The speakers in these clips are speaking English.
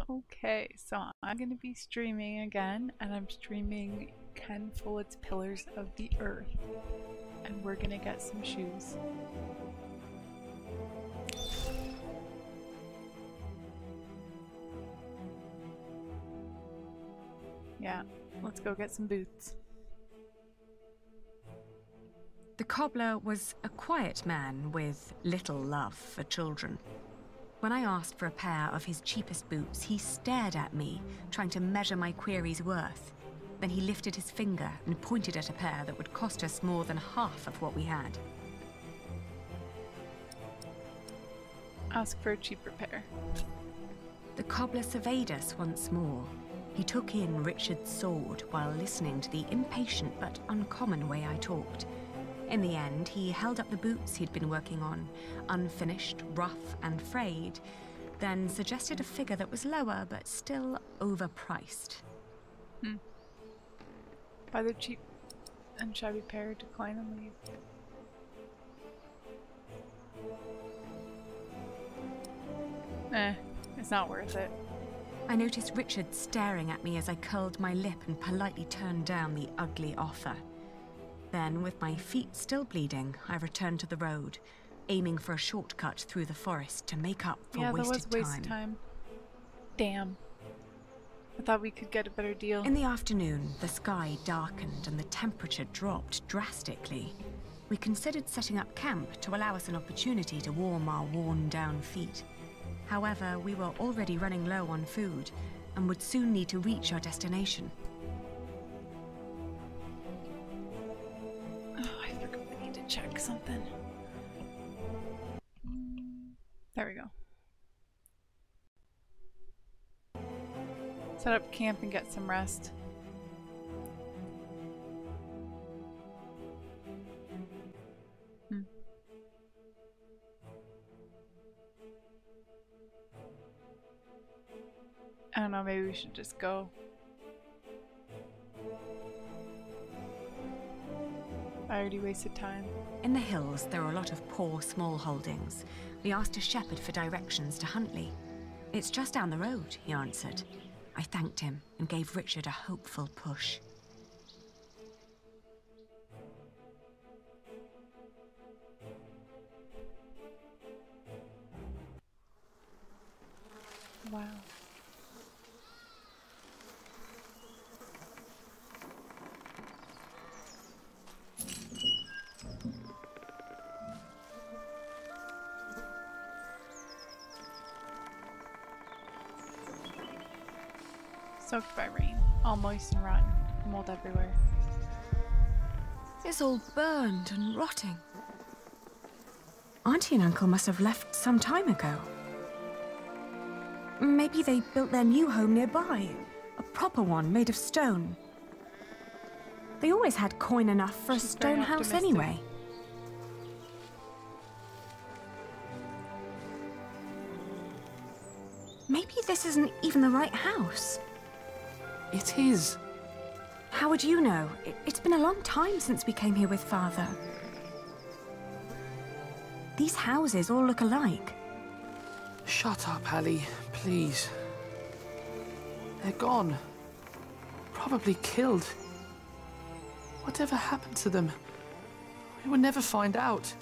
Okay, so I'm going to be streaming again, and I'm streaming Ken Follett's Pillars of the Earth. And we're going to get some shoes. Yeah, let's go get some boots. The cobbler was a quiet man with little love for children. When I asked for a pair of his cheapest boots, he stared at me, trying to measure my query's worth. Then he lifted his finger and pointed at a pair that would cost us more than half of what we had. Ask for a cheaper pair. The cobbler surveyed us once more. He took in Richard's sword while listening to the impatient but uncommon way I talked. In the end, he held up the boots he'd been working on, unfinished, rough and frayed, then suggested a figure that was lower but still overpriced. Buy the cheap and shabby pair, decline and leave. It's not worth it. I noticed Richard staring at me as I curled my lip and politely turned down the ugly offer. Then, with my feet still bleeding, I returned to the road, aiming for a shortcut through the forest to make up for wasted time. Damn. I thought we could get a better deal. In the afternoon, the sky darkened and the temperature dropped drastically. We considered setting up camp to allow us an opportunity to warm our worn-down feet. However, we were already running low on food and would soon need to reach our destination. Check something. There we go. Set up camp and get some rest. I don't know, maybe we should just go. I already wasted time. In the hills, there are a lot of poor small holdings. We asked a shepherd for directions to Huntley. "It's just down the road," he answered. I thanked him and gave Richard a hopeful push. Wow. Soaked by rain, all moist and rotten, mold everywhere. It's all burned and rotting. Auntie and Uncle must have left some time ago. Maybe they built their new home nearby, a proper one made of stone. They always had coin enough for a stone house anyway. Maybe this isn't even the right house. It is. How would you know? It's been a long time since we came here with Father. These houses all look alike. Shut up, Hallie, please. They're gone. Probably killed. Whatever happened to them? We will never find out.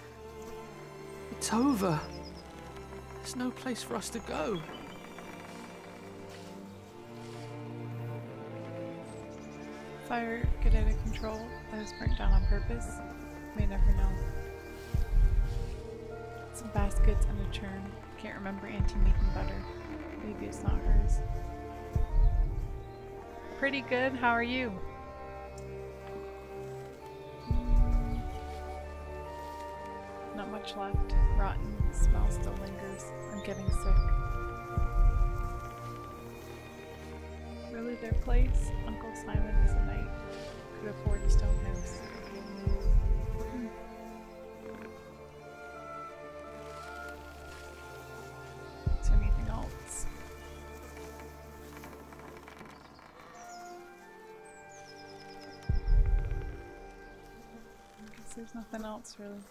It's over. There's no place for us to go. Fire get out of control. That was burnt down on purpose. May never know. Some baskets and a churn. Can't remember Auntie making butter. Maybe it's not hers. Pretty good. How are you? Not much left. Rotten. Smell still lingers. I'm getting sick. Really their place? Uncle Simon is a knight. Could afford a stone house. Is there anything else? I guess there's nothing else really.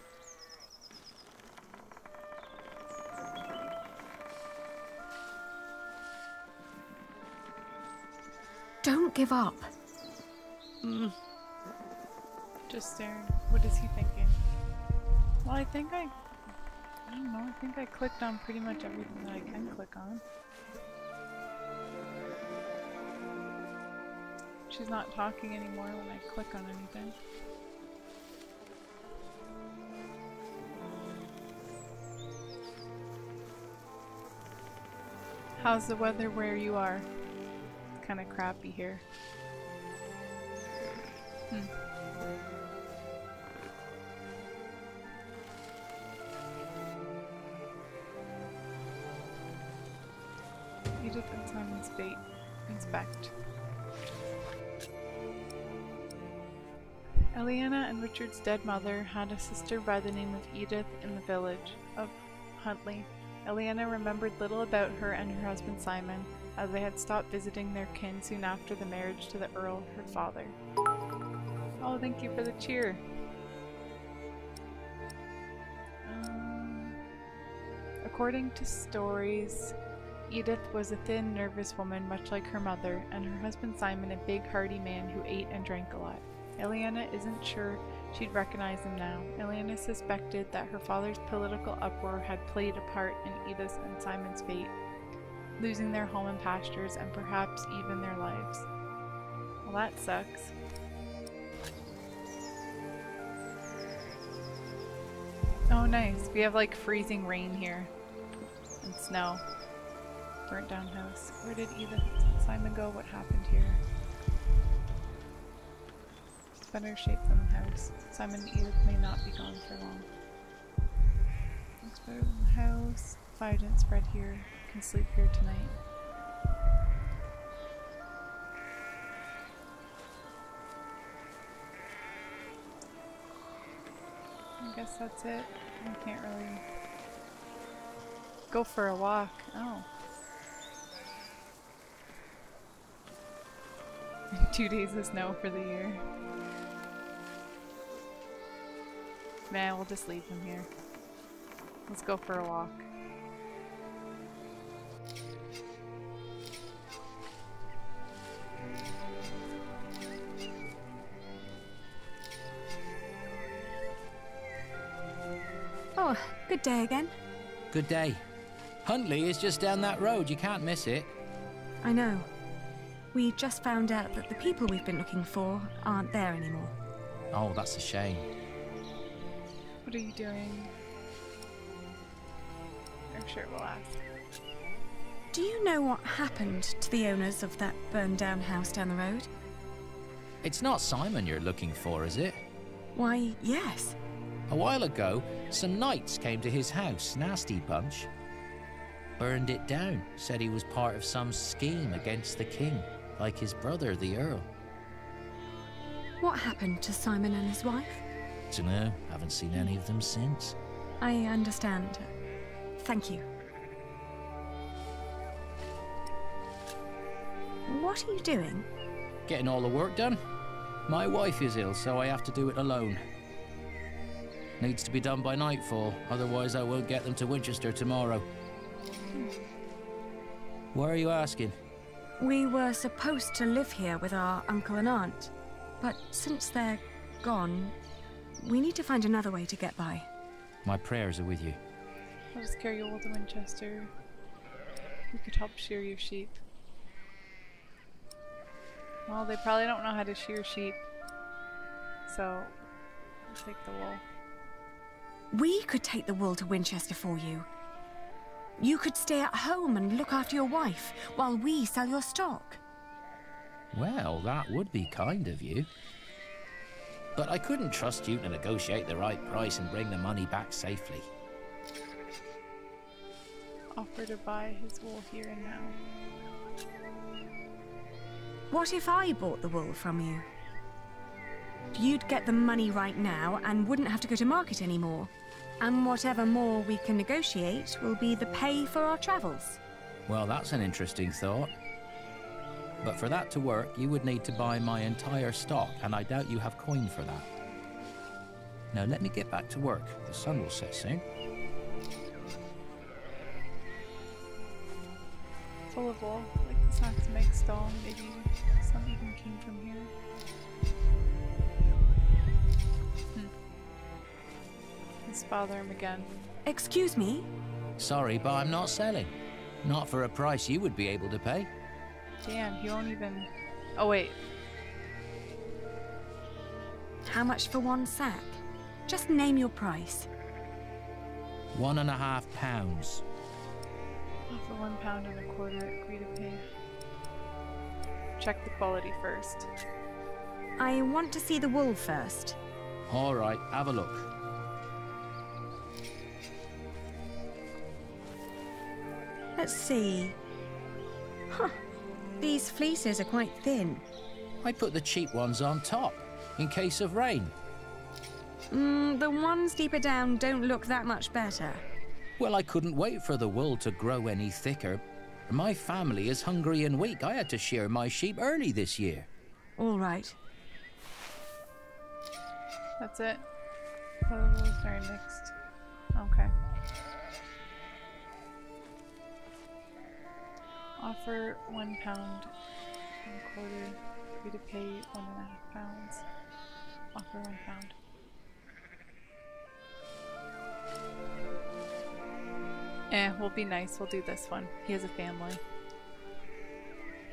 Don't give up. Just staring. What is he thinking? Well, I don't know, I think I clicked on pretty much everything that I can click on. She's not talking anymore when I click on anything. How's the weather where you are? It's kind of crappy here. Edith and Simon's fate. Inspect. Eliana and Richard's dead mother had a sister by the name of Edith in the village of Huntley. Eliana remembered little about her and her husband Simon, as they had stopped visiting their kin soon after the marriage to the Earl, her father. Oh, thank you for the cheer. According to stories, Edith was a thin, nervous woman much like her mother, and her husband Simon a big, hearty man who ate and drank a lot. Eliana isn't sure she'd recognize him now. Eliana suspected that her father's political uproar had played a part in Edith's and Simon's fate, losing their home and pastures, and perhaps even their lives. Well, that sucks. Oh nice, we have like freezing rain here. And snow. Burnt down house. Where did Edith and Simon go? What happened here? It's better shaped than the house. Simon and Edith may not be gone for long. Looks better than the house. Fire didn't spread here. Can sleep here tonight. I guess that's it. I can't really go for a walk. Oh. 2 days of snow for the year. Man, we'll just leave them here. Let's go for a walk. Oh, good day again. Good day. Huntley is just down that road, you can't miss it. I know. We just found out that the people we've been looking for aren't there anymore. Oh, that's a shame. What are you doing? I'm sure we'll ask. Do you know what happened to the owners of that burned down house down the road? It's not Simon you're looking for, is it? Why, yes. A while ago, some knights came to his house, nasty bunch. Burned it down, said he was part of some scheme against the king, like his brother, the Earl. What happened to Simon and his wife? Dunno, haven't seen any of them since. I understand. Thank you. What are you doing? Getting all the work done. My wife is ill, so I have to do it alone. Needs to be done by nightfall, otherwise I won't get them to Winchester tomorrow. Why are you asking? We were supposed to live here with our uncle and aunt, but since they're gone, we need to find another way to get by. My prayers are with you. I'll just carry you all to Winchester. We could help shear your sheep. Well, they probably don't know how to shear sheep, so we'll take the wool. We could take the wool to Winchester for you. You could stay at home and look after your wife while we sell your stock. Well, that would be kind of you. But I couldn't trust you to negotiate the right price and bring the money back safely. Offer to buy his wool here and now. What if I bought the wool from you? You'd get the money right now and wouldn't have to go to market anymore. And whatever more we can negotiate will be the pay for our travels. Well, that's an interesting thought. But for that to work, you would need to buy my entire stock, and I doubt you have coin for that. Now let me get back to work. The sun will set soon. Full of wool. Like It's not to make stall. Maybe some even came from here. Let's bother him again. Excuse me? Sorry, but I'm not selling. Not for a price you would be able to pay. Damn, he won't even... Oh, wait. How much for one sack? Just name your price. £1.50. Offer £1.25. Agree to pay. Check the quality first. I want to see the wool first. All right, have a look. Let's see. Huh. These fleeces are quite thin. I put the cheap ones on top, in case of rain. The ones deeper down don't look that much better. Well, I couldn't wait for the wool to grow any thicker. My family is hungry and weak. I had to shear my sheep early this year. All right. That's it. What was there next? Okay. Offer £1.25. Agree to pay £1.50. Offer £1. We'll be nice. We'll do this one. He has a family.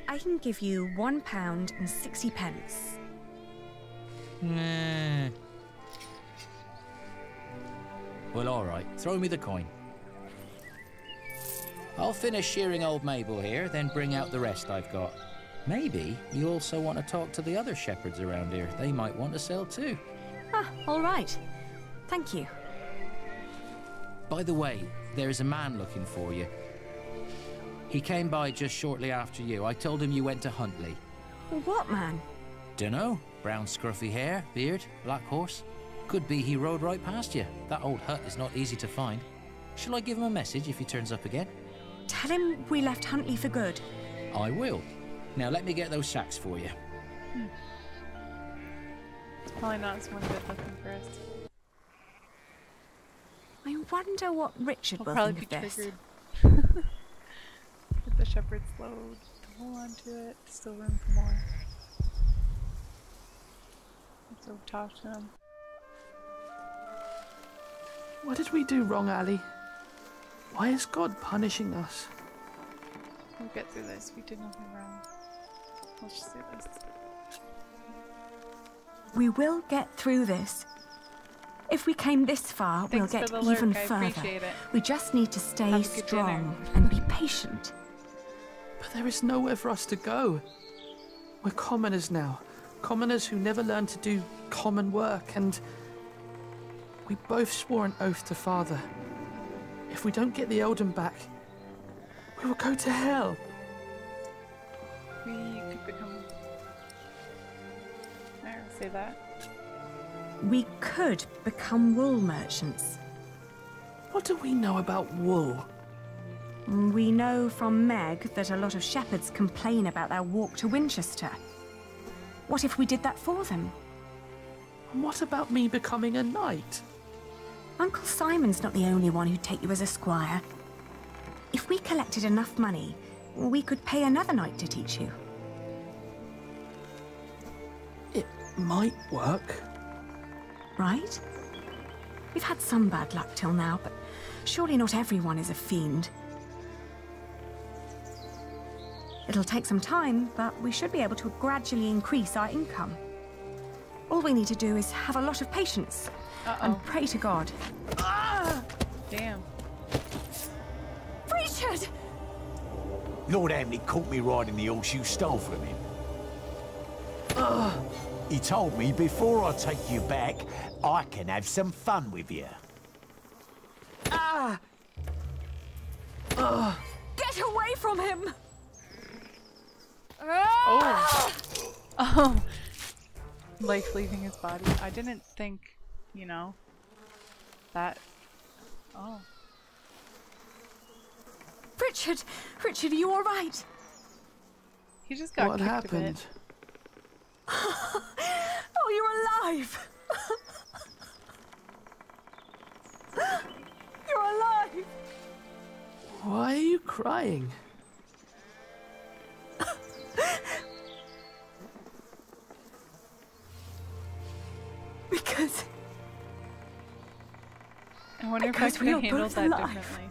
I can give you £1.60. Nah. Well, all right. Throw me the coin. I'll finish shearing old Mabel here, then bring out the rest I've got. Maybe you also want to talk to the other shepherds around here. They might want to sell too. Ah, all right. Thank you. By the way, there's a man looking for you. He came by just shortly after you. I told him you went to Huntley. What man? Dunno. Brown scruffy hair, beard, black horse. Could be he rode right past you. That old hut is not easy to find. Shall I give him a message if he turns up again? Tell him we left Huntley for good. I will. Now let me get those sacks for you. It's probably not someone good looking for us. I wonder what Richard We'll will probably think be of this. triggered. Get the shepherd's load. Hold on to it. Still room for more. Let's go talk to him. What did we do wrong, Ali? Why is God punishing us? We'll get through this. We did nothing wrong. Let's just do this. We will get through this. If we came this far, Thanks we'll for get the even lurk, I further. appreciate it. We just need to stay Have a good strong dinner. and be patient. But there is nowhere for us to go. We're commoners now. Commoners who never learned to do common work, and we both swore an oath to Father. If we don't get the Eldon back, we will go to hell. We could become... There, say that. We could become wool merchants. What do we know about wool? We know from Meg that a lot of shepherds complain about their walk to Winchester. What if we did that for them? And what about me becoming a knight? Uncle Simon's not the only one who'd take you as a squire. If we collected enough money, we could pay another knight to teach you. It might work. Right? We've had some bad luck till now, but surely not everyone is a fiend. It'll take some time, but we should be able to gradually increase our income. All we need to do is have a lot of patience and pray to God. Damn. Richard! Lord Amley caught me riding the horse you stole from him. He told me before I take you back, I can have some fun with you. Get away from him! Oh! Oh! Life leaving his body. I didn't think, you know, that... Oh. Richard! Richard, are you alright? He just got What kicked happened? a bit. Oh, you're alive! You're alive! Why are you crying? Because I wonder if I Because could we have are handled both that alive. differently.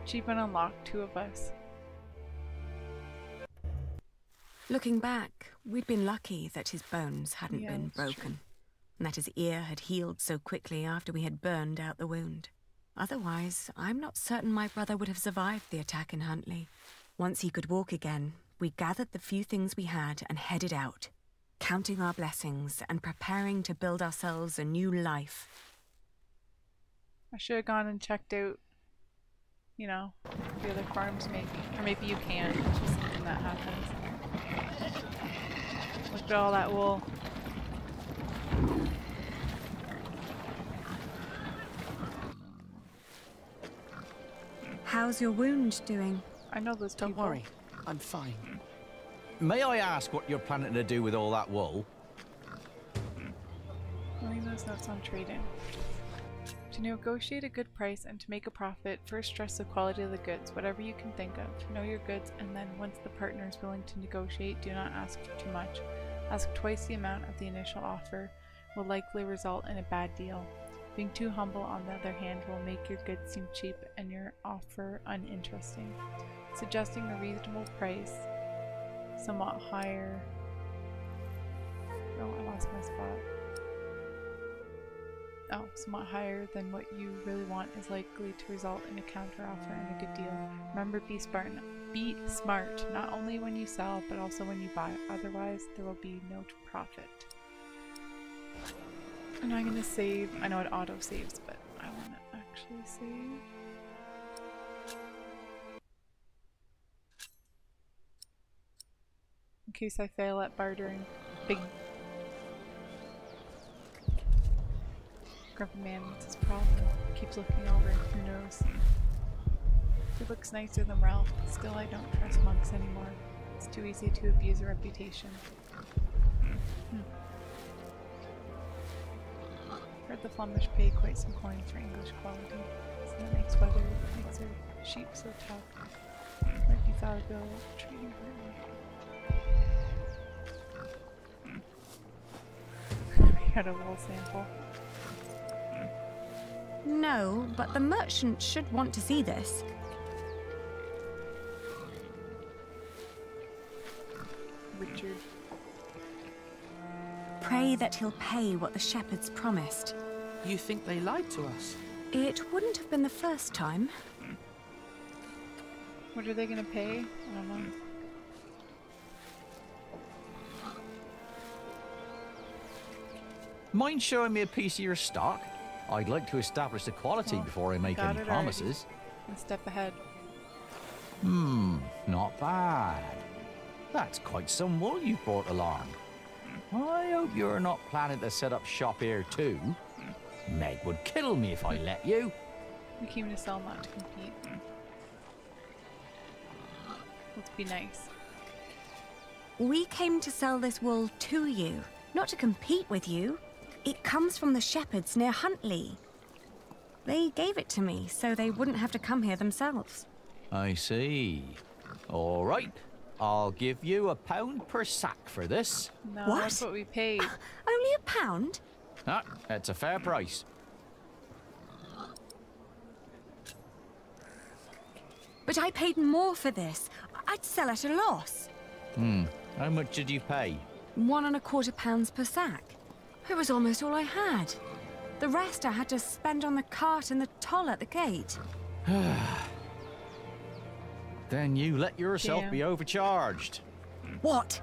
Achievement unlocked, 2 of us. looking back, we'd been lucky that his bones hadn't Yeah, been that's broken, and that his ear had healed so quickly after we had burned out the wound. Otherwise, I'm not certain my brother would have survived the attack in Huntley. Once he could walk again, we gathered the few things we had and headed out, counting our blessings and preparing to build ourselves a new life. I should have gone and checked out, you know, the other farms maybe. Or maybe you can. It's just something that happens. Look at all that wool. How's your wound doing? I know those Don't people. worry, I'm fine. May I ask what you're planning to do with all that wool? Leave those notes on trading. To negotiate a good price and to make a profit, first stress the quality of the goods, whatever you can think of. Know your goods, and then once the partner is willing to negotiate, do not ask for too much. Ask twice the amount of the initial offer will likely result in a bad deal. Being too humble, on the other hand, will make your goods seem cheap and your offer uninteresting. Suggesting a reasonable price, somewhat higher. Oh, I lost my spot. Oh, somewhat higher than what you really want is likely to result in a counteroffer and a good deal. Remember, be smart. Be smart, not only when you sell, but also when you buy. Otherwise, there will be no profit. And I'm gonna save. I know it auto saves, but I want to actually save. In case I fail at bartering. Big grumpy man, what's his problem? Keeps looking over. Who knows? He looks nicer than Ralph. Still, I don't trust monks anymore. It's too easy to abuse a reputation. Heard the Flemish pay quite some coin for English quality. So that makes their sheep so tough. Like you thought about treating her. We got a wool sample. No, but the merchant should want to see this. Richard. Pray that he'll pay what the shepherds promised. You think they lied to us? It wouldn't have been the first time. What are they gonna pay? I don't know. Mind showing me a piece of your stock? I'd like to establish the quality Well, before I make got any it promises. One step ahead. Not bad. That's quite some wool you've brought along. I hope you're not planning to set up shop here too. Meg would kill me if I let you. We came to sell, not to compete. Let's be nice. We came to sell this wool to you, not to compete with you. It comes from the shepherds near Huntley. They gave it to me so they wouldn't have to come here themselves. I see. All right. I'll give you £1 per sack for this. No, What? that's what we paid. Only £1? Ah, that's a fair price. But I paid more for this. I'd sell at a loss. How much did you pay? £1.25 per sack. It was almost all I had. The rest I had to spend on the cart and the toll at the gate. Then you let yourself Damn. be overcharged. What?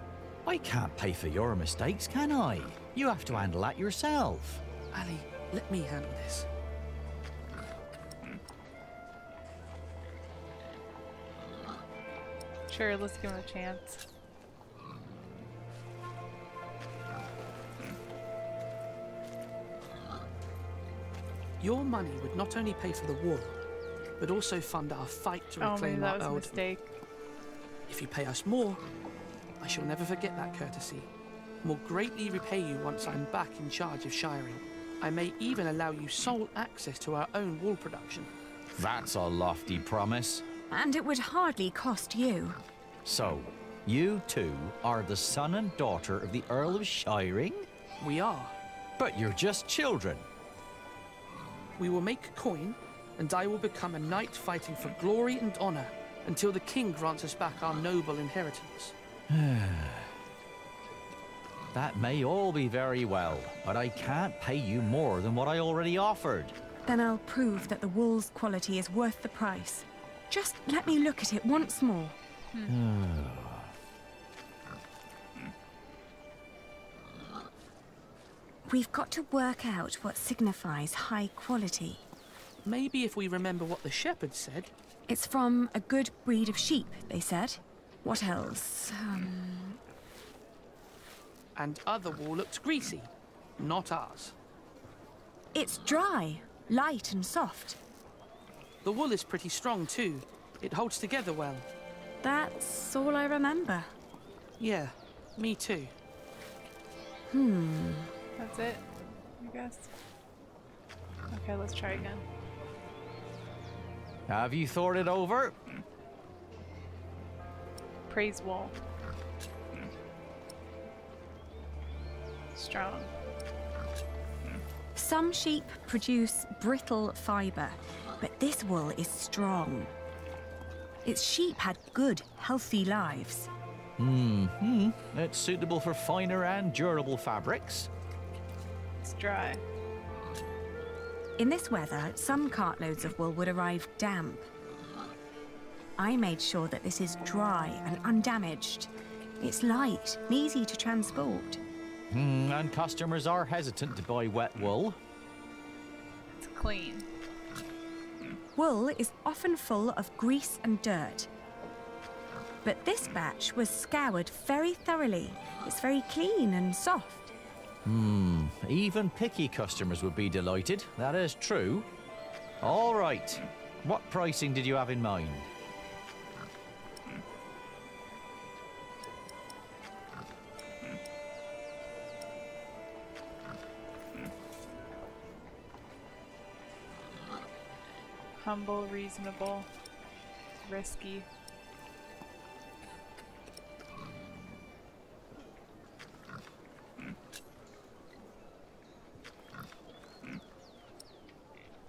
I can't pay for your mistakes, can I? You have to handle that yourself. Ali, let me handle this. Sure, let's give him a chance. Your money would not only pay for the war, but also fund our fight to Oh, maybe reclaim that our was a earldom. mistake. If you pay us more, I shall never forget that courtesy, and will greatly repay you once I'm back in charge of shiring. I may even allow you sole access to our own wool production. That's a lofty promise. And it would hardly cost you. So, you two are the son and daughter of the Earl of Shiring? We are. But you're just children. We will make coin, and I will become a knight fighting for glory and honor until the king grants us back our noble inheritance. That may all be very well, but I can't pay you more than what I already offered. Then I'll prove that the wool's quality is worth the price. Just let me look at it once more. We've got to work out what signifies high quality. Maybe if we remember what the shepherd said. It's from a good breed of sheep, they said. What else? And other wool looks greasy. Not ours. It's dry, light and soft. The wool is pretty strong too. It holds together well. That's all I remember. Yeah, me too. That's it, I guess. Okay, let's try again. Have you thought it over? Praise wool. Strong. Some sheep produce brittle fibre, but this wool is strong. Its sheep had good, healthy lives. It's suitable for finer and durable fabrics. It's dry. In this weather, some cartloads of wool would arrive damp. I made sure that this is dry and undamaged. It's light and easy to transport. And customers are hesitant to buy wet wool. It's clean. Wool is often full of grease and dirt. But this batch was scoured very thoroughly. It's very clean and soft. Even picky customers would be delighted. That is true. All right. What pricing did you have in mind? Humble, reasonable, risky.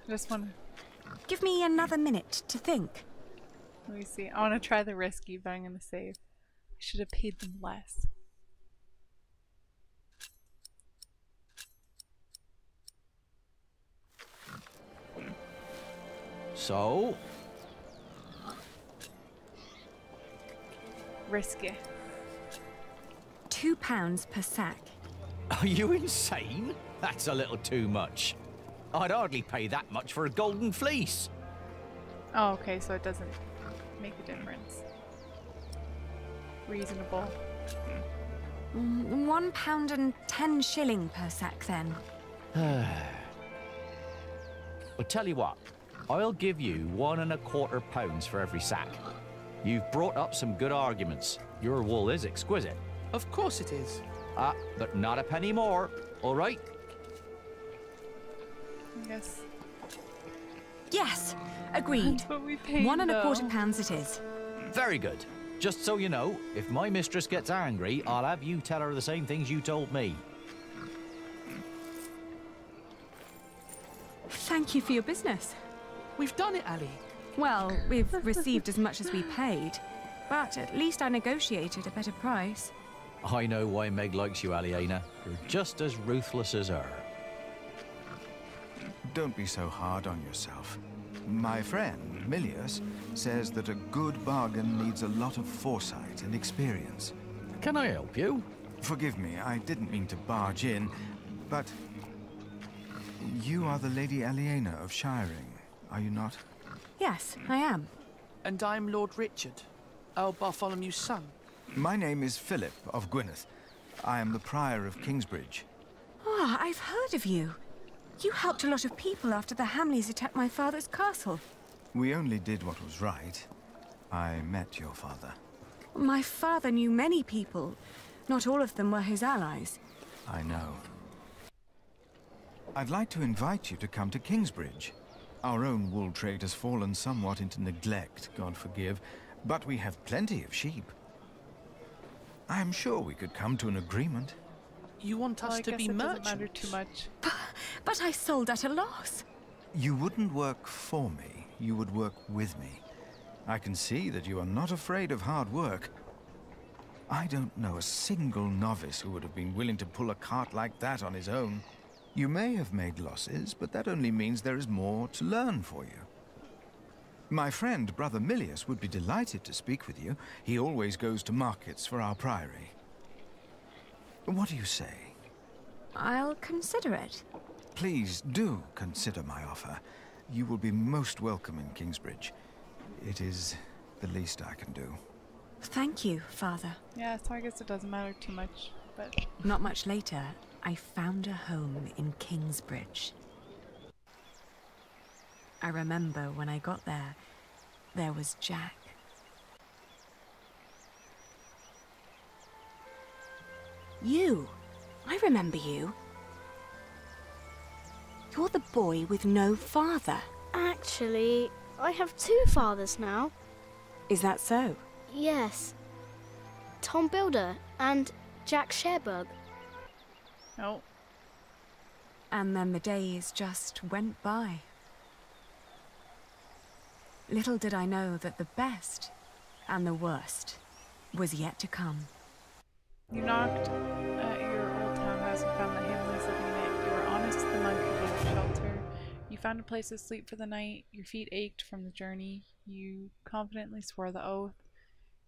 Just want to... Give me another minute to think. Let me see. I want to try the risky, but I'm going to save. I should have paid them less. So, Risky. £2 per sack. are you insane? That's a little too much. I'd hardly pay that much for a golden fleece. Oh, okay, so it doesn't make a difference. Reasonable. £1 and 10 shilling per sack then. I'll tell you what, I'll give you £1.25 for every sack. You've brought up some good arguments. Your wool is exquisite. Of course it is. But not a penny more, all right? I guess Yes, agreed. that's what we paid. £1.25 it is. Very good. Just so you know, if my mistress gets angry, I'll have you tell her the same things you told me. Thank you for your business. We've done it, Ali. Well, we've received as much as we paid, but at least I negotiated a better price. I know why Meg likes you, Aliena. You're just as ruthless as her. Don't be so hard on yourself. My friend, Milius, says that a good bargain needs a lot of foresight and experience. Can I help you? Forgive me, I didn't mean to barge in, but... You are the Lady Aliena of Shiring, are you not? Yes, I am. And I'm Lord Richard, Earl Bartholomew's son. My name is Philip of Gwynedd. I am the Prior of Kingsbridge. Ah, I've heard of you. You helped a lot of people after the Hamleys attacked my father's castle. We only did what was right. I met your father. My father knew many people. Not all of them were his allies. I know. I'd like to invite you to come to Kingsbridge. Our own wool trade has fallen somewhat into neglect, God forgive, but we have plenty of sheep. I'm sure we could come to an agreement. You want Well, us I to guess be it merchants? doesn't matter too much. But I sold at a loss. You wouldn't work for me, you would work with me. I can see that you are not afraid of hard work. I don't know a single novice who would have been willing to pull a cart like that on his own. You may have made losses, but that only means there is more to learn for you. My friend, Brother Milius, would be delighted to speak with you. He always goes to markets for our priory. What do you say? I'll consider it. Please do consider my offer. You will be most welcome in Kingsbridge. It is the least I can do. Thank you, Father. Yeah, so I guess it doesn't matter too much, but... Not much later, I found a home in Kingsbridge. I remember when I got there, there was Jack. You! I remember you. You're the boy with no father. Actually, I have two fathers now. Is that so? Yes. Tom Builder and Jack Sherberg. Oh. And then the days just went by. Little did I know that the best and the worst was yet to come. You knocked at your old townhouse and found that Hamley's living in it. You were honest to the monk who gave you shelter. You found a place to sleep for the night. Your feet ached from the journey. You confidently swore the oath.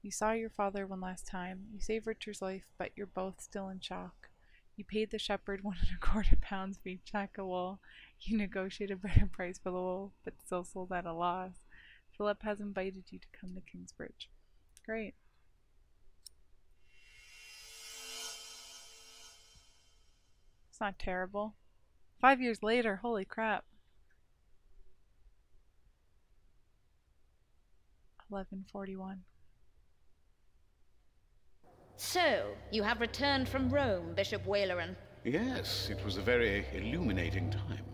You saw your father one last time. You saved Richard's life, but you're both still in shock. You paid the shepherd £1.25 for each sack of wool. You negotiated a better price for the wool, but still sold at a loss. Philip has invited you to come to Kingsbridge. Great. It's not terrible. 5 years later, holy crap. 1141. So, you have returned from Rome, Bishop Waleran. Yes, it was a very illuminating time.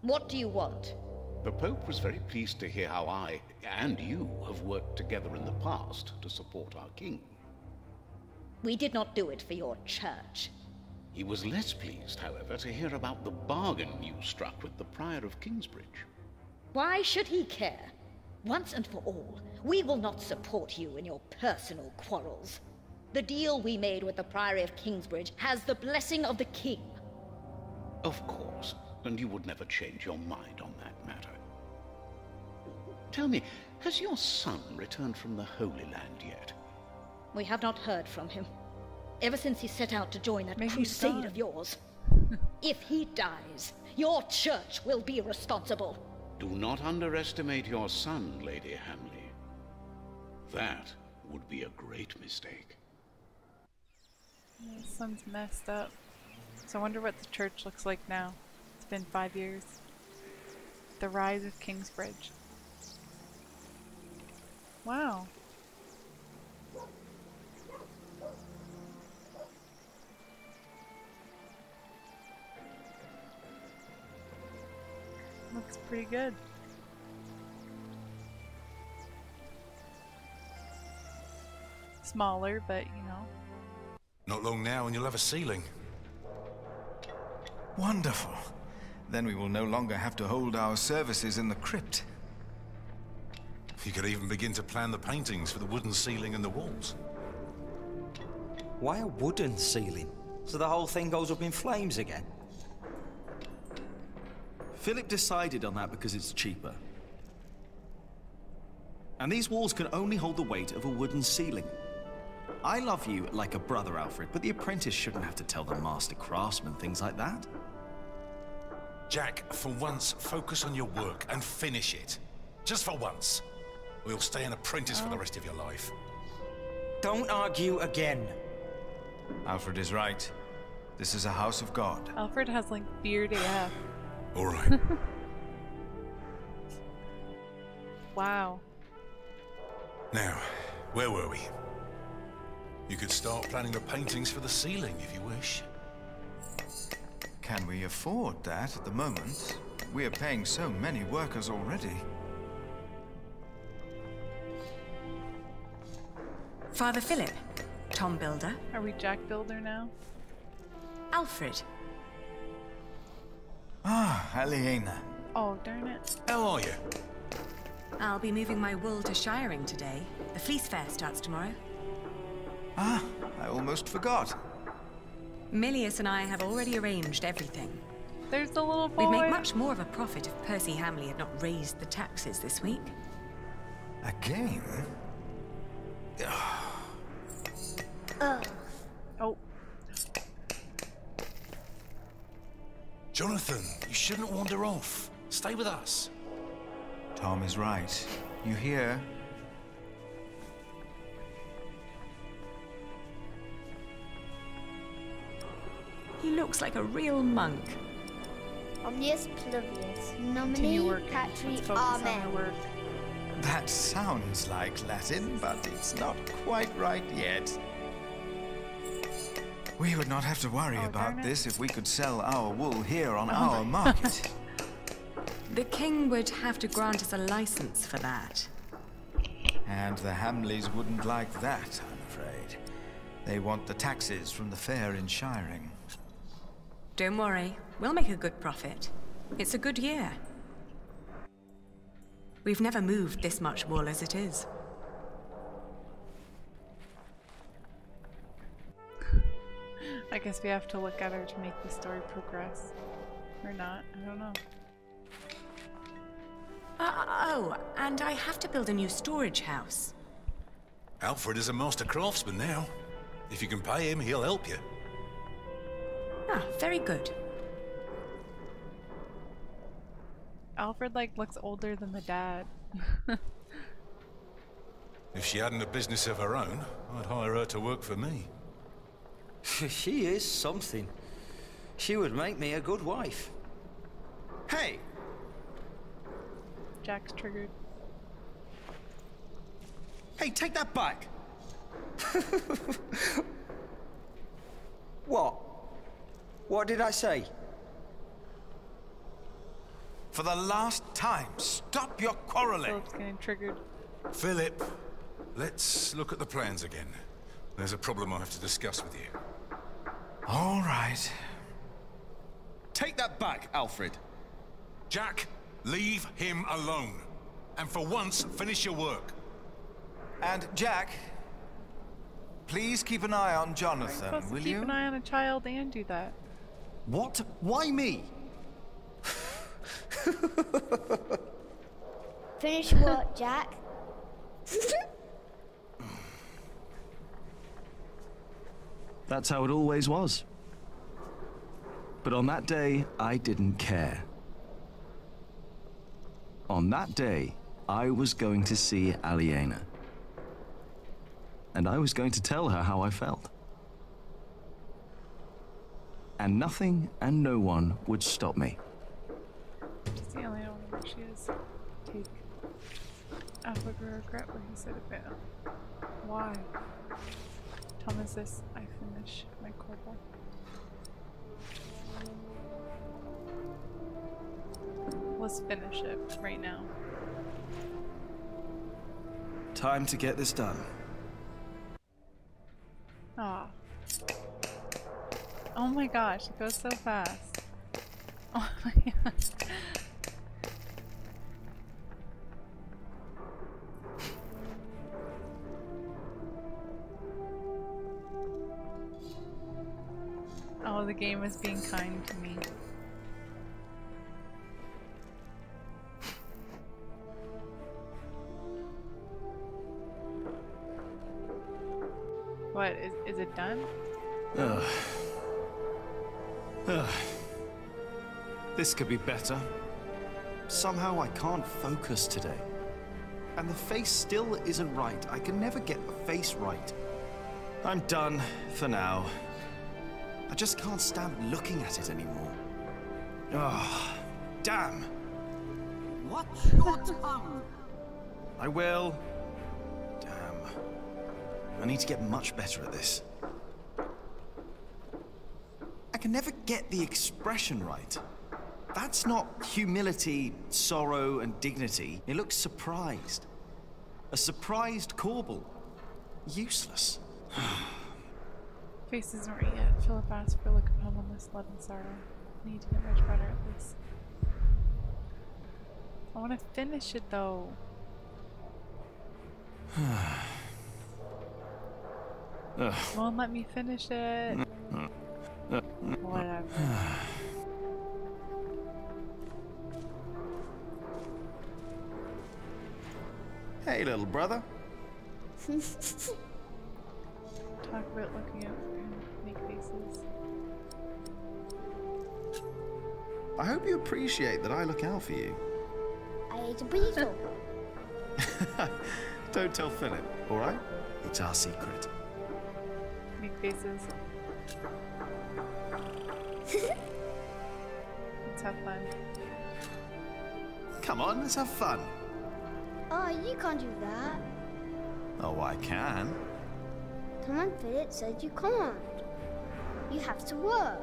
What do you want? The Pope was very pleased to hear how I, and you, have worked together in the past to support our king. We did not do it for your church. He was less pleased, however, to hear about the bargain you struck with the Prior of Kingsbridge. Why should he care? Once and for all, we will not support you in your personal quarrels. The deal we made with the Priory of Kingsbridge has the blessing of the king. Of course, and you would never change your mind on that matter. Tell me, has your son returned from the Holy Land yet? We have not heard from him. Ever since he set out to join that Maybe he's crusade gone. of yours. If he dies, your church will be responsible. Do not underestimate your son, Lady Hamley. That would be a great mistake. This son's messed up. So I wonder what the church looks like now. It's been 5 years. The rise of Kingsbridge. Wow. Looks pretty good. Smaller, but you know. Not long now and you'll have a ceiling. Wonderful. Then we will no longer have to hold our services in the crypt. You could even begin to plan the paintings for the wooden ceiling and the walls. Why a wooden ceiling? So the whole thing goes up in flames again? Philip decided on that because it's cheaper. And these walls can only hold the weight of a wooden ceiling. I love you like a brother, Alfred, but the apprentice shouldn't have to tell the master craftsman things like that. Jack, for once, focus on your work and finish it. Just for once. Or you'll stay an apprentice for the rest of your life. Don't argue again. Alfred is right. This is a house of God. Alfred has like beard AF. All right. Wow. Now, where were we? You could start planning the paintings for the ceiling if you wish. Can we afford that at the moment? We are paying so many workers already. Father Philip, Tom Builder. Are we Jack Builder now? Alfred. Ah, Aliena. Oh, darn it. How are you? I'll be moving my wool to Shiring today. The fleece fair starts tomorrow. Ah, I almost forgot. Milius and I have already arranged everything. There's the little boy. We'd make much more of a profit if Percy Hamley had not raised the taxes this week. Again? Oh. Jonathan, you shouldn't wander off. Stay with us. Tom is right. You hear? He looks like a real monk. Omnius Pluvius, Continue nomine working. Patri Let's focus on Amen. the work. That sounds like Latin, but it's not quite right yet. We would not have to worry Oh, about darn it. this if we could sell our wool here on our market. The king would have to grant us a license for that. And the Hamleys wouldn't like that, I'm afraid. They want the taxes from the fair in Shiring. Don't worry, we'll make a good profit. It's a good year. We've never moved this much wool as it is. I guess we have to look at her to make the story progress. Or not, I don't know. Oh, and I have to build a new storage house. Alfred is a master craftsman now. If you can pay him, he'll help you. Ah, very good. Alfred, like, looks older than the dad. If she hadn't a business of her own, I'd hire her to work for me. She is something. She would make me a good wife. Hey! Jack's triggered. Hey, take that back! What? What did I say? For the last time, stop your quarreling! Philip's getting triggered. Philip, let's look at the plans again. There's a problem I have to discuss with you. All right. Take that back, Alfred. Jack, leave him alone. And for once, finish your work. And Jack, please keep an eye on Jonathan, Supposed will to keep you? an eye on a child and do that. What? Why me? Finish what, Jack? That's how it always was. But on that day, I didn't care. On that day, I was going to see Aliena. And I was going to tell her how I felt. And nothing and no one would stop me. Just the only one where she is. Take. Alfred will regret what he said about. Why? Thomas, this. I finish my corporal. Let's finish it right now. Time to get this done. Ah. Oh my gosh, it goes so fast. Oh my god. Oh, the game is being kind to me. What, is it done? Ugh. Ugh. This could be better. Somehow I can't focus today. And the face still isn't right. I can never get the face right. I'm done for now. I just can't stand looking at it anymore. Ah, damn. Watch your tongue. I will. Damn. I need to get much better at this. I can never get the expression right. That's not humility, sorrow, and dignity. It looks surprised. A surprised Corbel. Useless. Face isn't right yet. Philip asked for a look of humbleness, love, and sorrow. I need to get much better at this. I want to finish it though. Won't let me finish it. Whatever. Hey, little brother. Talk about looking out for him. Make faces. I hope you appreciate that I look out for you. I ate a beetle. Don't tell Philip, all right? It's our secret. Make faces. Let's have fun. Come on, let's have fun. Oh, you can't do that. Oh, I can. Command Philip said you can't. You have to work.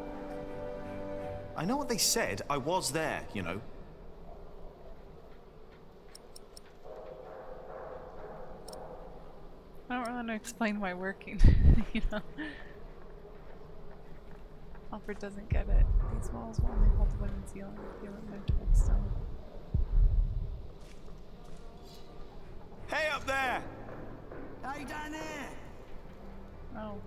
I know what they said. I was there, you know. I don't really want to explain why working, you know. Alfred doesn't get it. These walls will only hold the wooden ceiling. Feel it meant to hold stone. Hey, up there! Hey, down there! Oh.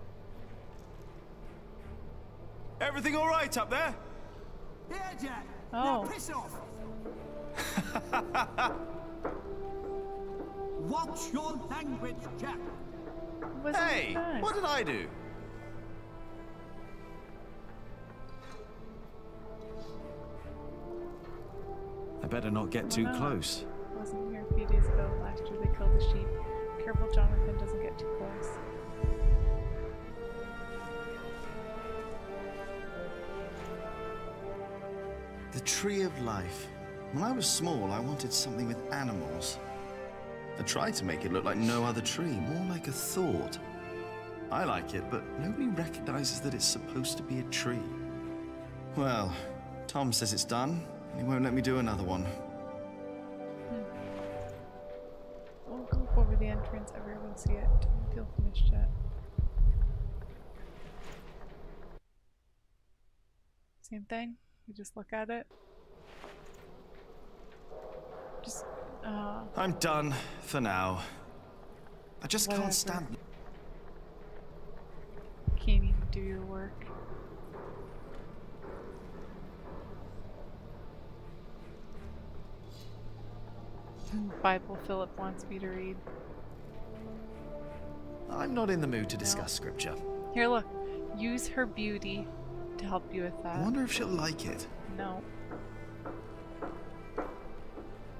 Everything all right up there? Yeah, Jack. Oh. Now piss off. Watch your language, Jack. Hey, what did I do? I better not get too close. I wasn't here a few days ago. Last year they killed a sheep. Careful Jonathan doesn't get too close. The Tree of Life. When I was small, I wanted something with animals. I tried to make it look like no other tree, more like a thought. I like it, but nobody recognizes that it's supposed to be a tree. Well, Tom says it's done, and he won't let me do another one. We'll go over the entrance. Everyone see it. Don't feel finished yet. Same thing. You just look at it. Just, I'm done for now. I just whatever. can't stand. Can't even do your work. Bible Philip wants me to read. I'm not in the mood to discuss scripture. Here, look. Use her beauty to help you with that. I wonder if she'll like it. No.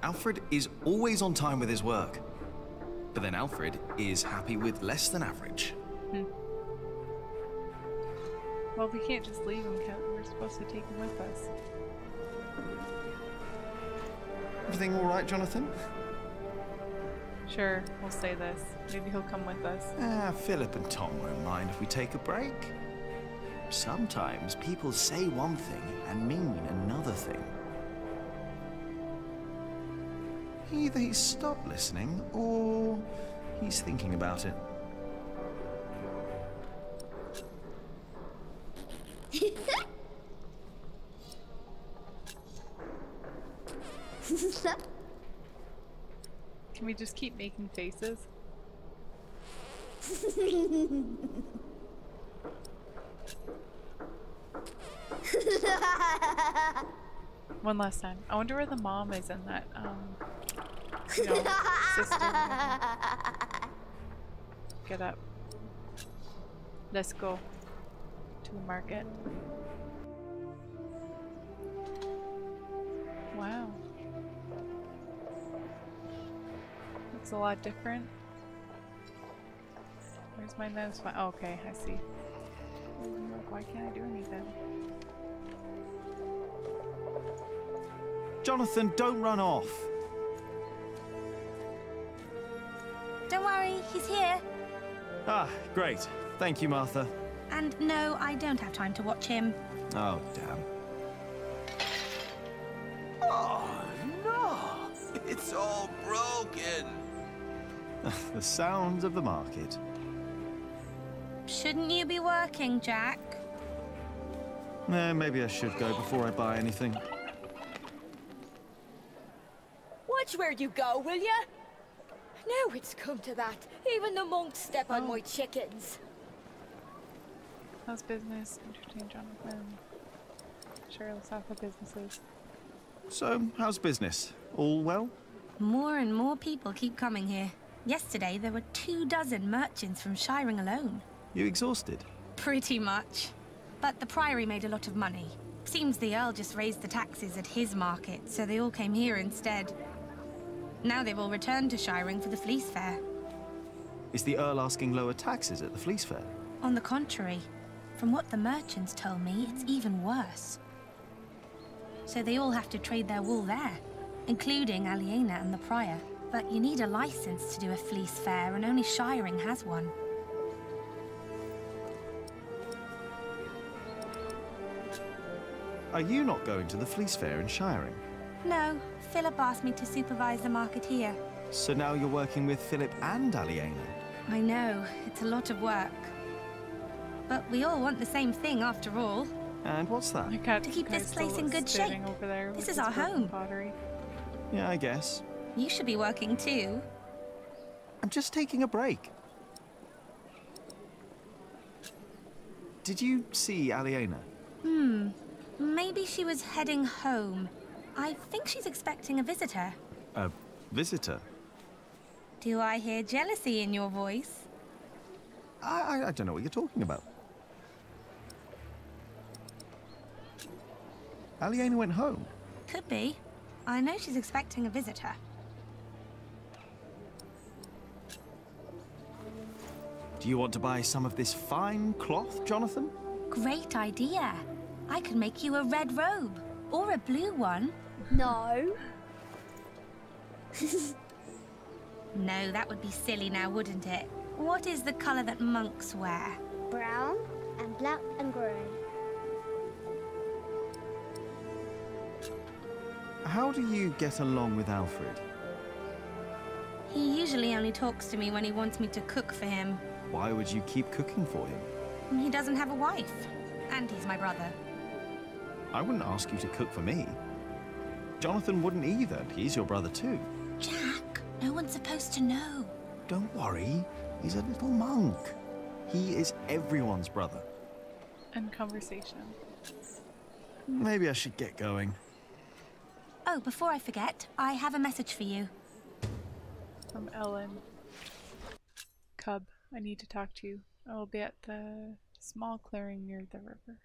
Alfred is always on time with his work. But then Alfred is happy with less than average. Well, we can't just leave him, can we? We're supposed to take him with us. Everything all right, Jonathan? Sure, we'll say this. Maybe he'll come with us. Philip and Tom won't mind if we take a break. Sometimes people say one thing and mean another thing. Either he's stopped listening, or he's thinking about it. Can we just keep making faces? One last time. I wonder where the mom is in that, you know, sister. Get up. Let's go to the market. Wow. Looks a lot different. Where's my nose? Oh, okay, I see. Look, why can't I do anything? Jonathan, don't run off. Don't worry, he's here. Ah, great. Thank you, Martha. And no, I don't have time to watch him. Oh, damn. Oh, no! It's all broken! The sounds of the market. Shouldn't you be working, Jack? Maybe I should go before I buy anything. Watch where you go, will ya? Now it's come to that. Even the monks step on my chickens. How's business? Entertain Jonathan. Cheryl's off of businesses. So, how's business? All well? More and more people keep coming here. Yesterday, there were 24 merchants from Shiring alone. You exhausted? Pretty much. But the Priory made a lot of money. Seems the Earl just raised the taxes at his market, so they all came here instead. Now they've all returned to Shiring for the Fleece Fair. Is the Earl asking lower taxes at the Fleece Fair? On the contrary, from what the merchants told me, it's even worse. So they all have to trade their wool there, including Aliena and the Prior. But you need a license to do a Fleece Fair, and only Shiring has one. Are you not going to the Fleece Fair in Shiring? No, Philip asked me to supervise the market here. So now you're working with Philip and Aliena? I know, it's a lot of work. But we all want the same thing after all. And what's that? To keep this place in good shape. This is our home. Pottery. Yeah, I guess. You should be working too. I'm just taking a break. Did you see Aliena? Maybe she was heading home. I think she's expecting a visitor. A visitor? Do I hear jealousy in your voice? I don't know what you're talking about. Aliena went home. Could be. I know she's expecting a visitor. Do you want to buy some of this fine cloth, Jonathan? Great idea. I could make you a red robe. Or a blue one. No. No, that would be silly now, wouldn't it? What is the colour that monks wear? Brown and black and grey. How do you get along with Alfred? He usually only talks to me when he wants me to cook for him. Why would you keep cooking for him? He doesn't have a wife. And he's my brother. I wouldn't ask you to cook for me. Jonathan wouldn't either. He's your brother too. Jack, no one's supposed to know. Don't worry. He's a little monk. He is everyone's brother. And conversation. Maybe I should get going. Oh, before I forget, I have a message for you. From Ellen. Cub, I need to talk to you. I will be at the small clearing near the river.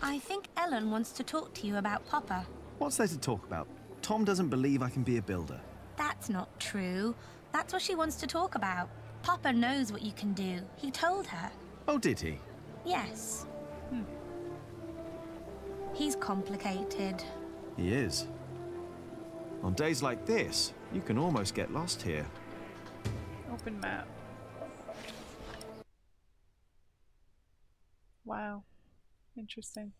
I think Ellen wants to talk to you about Papa. What's there to talk about? Tom doesn't believe I can be a builder. That's not true. That's what she wants to talk about. Papa knows what you can do. He told her. Oh, did he? Yes. He's complicated. He is. On days like this, you can almost get lost here. Open map. Wow. Interesting.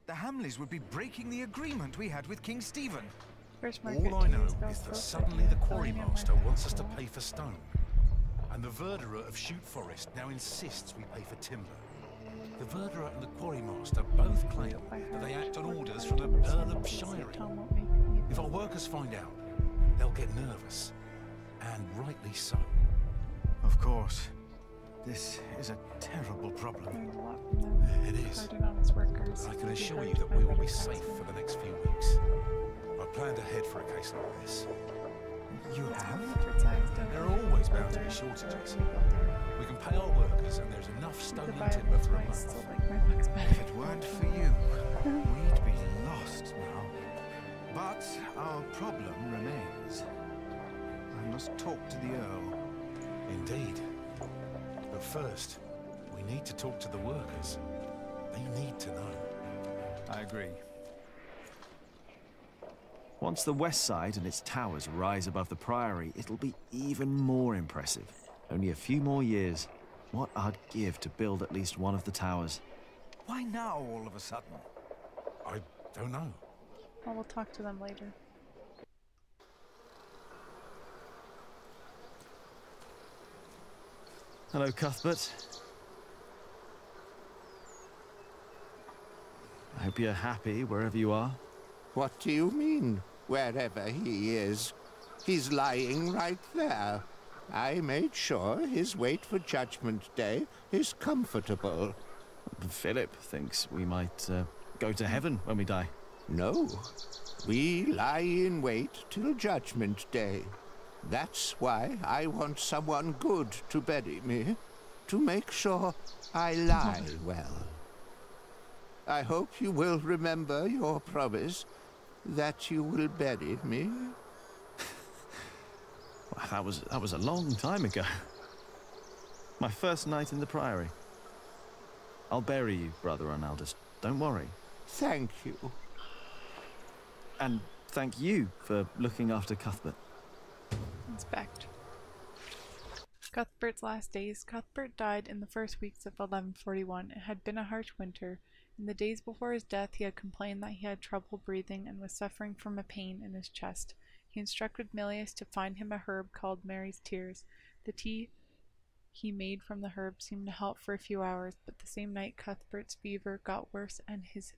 The Hamleys would be breaking the agreement we had with King Stephen. All I know is that suddenly the quarry master wants us to pay for stone. And the verderer of Shoot Forest now insists we pay for timber. The verderer and the quarry master both claim that they act on orders from the Earl of Shiring. If our workers find out, they'll get nervous. And rightly so. Of course. This is a terrible problem. It is. I can assure you that we will be safe for the next few weeks. I planned ahead for a case like this. You have? There are always bound to be shortages. We can pay our workers and there's enough stone and timber for a month. If it weren't for you, we'd be lost now. But our problem remains. I must talk to the Earl. Indeed. But first, we need to talk to the workers. They need to know. I agree. Once the west side and its towers rise above the Priory, it'll be even more impressive. Only a few more years. What I'd give to build at least one of the towers. Why now, all of a sudden? I don't know. Well, we'll talk to them later. Hello, Cuthbert. I hope you're happy wherever you are. What do you mean, wherever he is? He's lying right there. I made sure his wait for Judgment Day is comfortable. Philip thinks we might go to heaven when we die. No. We lie in wait till Judgment Day. That's why I want someone good to bury me, to make sure I lie well. I hope you will remember your promise that you will bury me. Well, that was a long time ago. My first night in the Priory. I'll bury you, Brother Arnaldus. Don't worry. Thank you. And thank you for looking after Cuthbert. Inspect. Cuthbert's last days. Cuthbert died in the first weeks of 1141. It had been a harsh winter. In the days before his death, he had complained that he had trouble breathing and was suffering from a pain in his chest. He instructed Milius to find him a herb called Mary's Tears. The tea he made from the herb seemed to help for a few hours, but the same night Cuthbert's fever got worse and his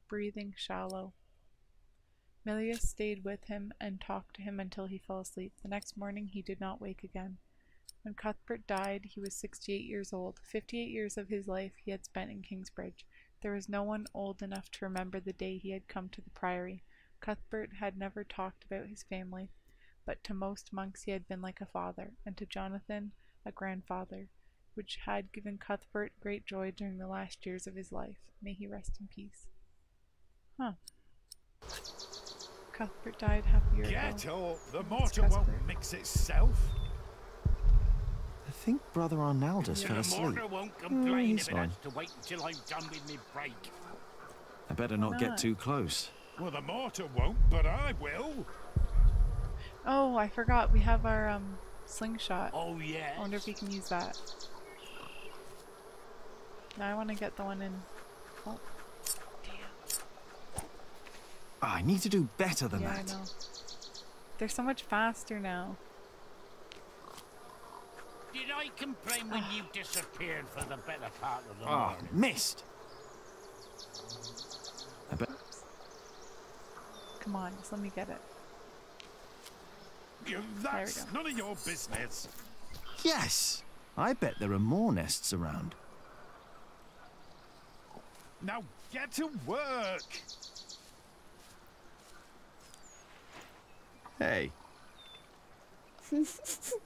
breathing shallow. Milius stayed with him and talked to him until he fell asleep. The next morning he did not wake again. When Cuthbert died, he was 68 years old. 58 years of his life he had spent in Kingsbridge. There was no one old enough to remember the day he had come to the Priory. Cuthbert had never talked about his family, but to most monks he had been like a father, and to Jonathan a grandfather, which had given Cuthbert great joy during the last years of his life. May he rest in peace. Huh. Cuthbert died half a year ago. Get up! The mortar won't mix itself. I think Brother Arnaldus fell asleep. The mortar won't complain he's if it has fine. to wait until I'm done with my break. I better not get too close. Well, the mortar won't, but I will. Oh, I forgot. We have our slingshot. Oh, yeah. I wonder if we can use that. Now I want to get the one in. Oh, damn. Oh, I need to do better than Yeah, that. I know. They're so much faster now. Did I complain when you disappeared for the better part of the Oh, morning? missed. I bet. Come on, just let me get it. That's none of your business. Yes! I bet there are more nests around. Now get to work. Hey.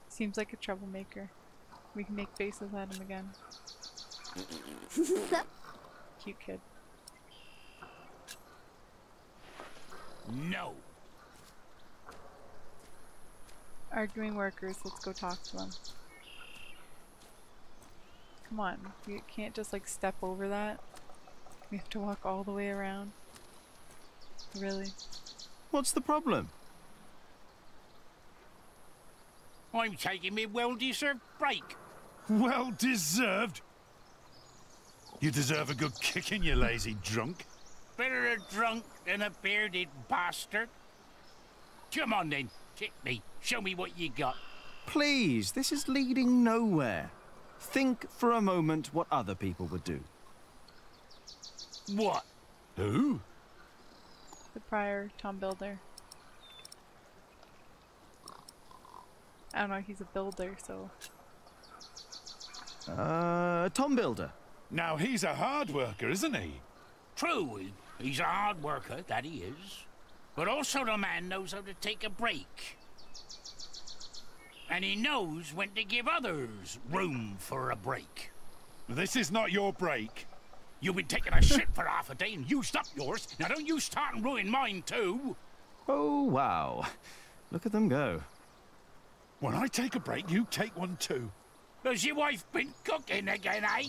Seems like a troublemaker. We can make faces at him again. Cute kid. No. Arguing workers, let's go talk to them. Come on, you can't just like step over that. We have to walk all the way around. Really? What's the problem? I'm taking me well-deserved break. Well deserved. You deserve a good kicking, you lazy drunk. Better a drunk than a bearded bastard. Come on then, kick me. Show me what you got. Please, this is leading nowhere. Think for a moment what other people would do. What? Who? The prior, Tom Builder. I don't know, he's a builder, so... Tom Builder. Now he's a hard worker, isn't he? True, he's a hard worker, that he is. But also the man knows how to take a break. And he knows when to give others room for a break. This is not your break. You've been taking a shit for half a day and used up yours. Now don't you start and ruin mine too. Oh, wow. Look at them go. When I take a break, you take one too. Has your wife been cooking again, eh?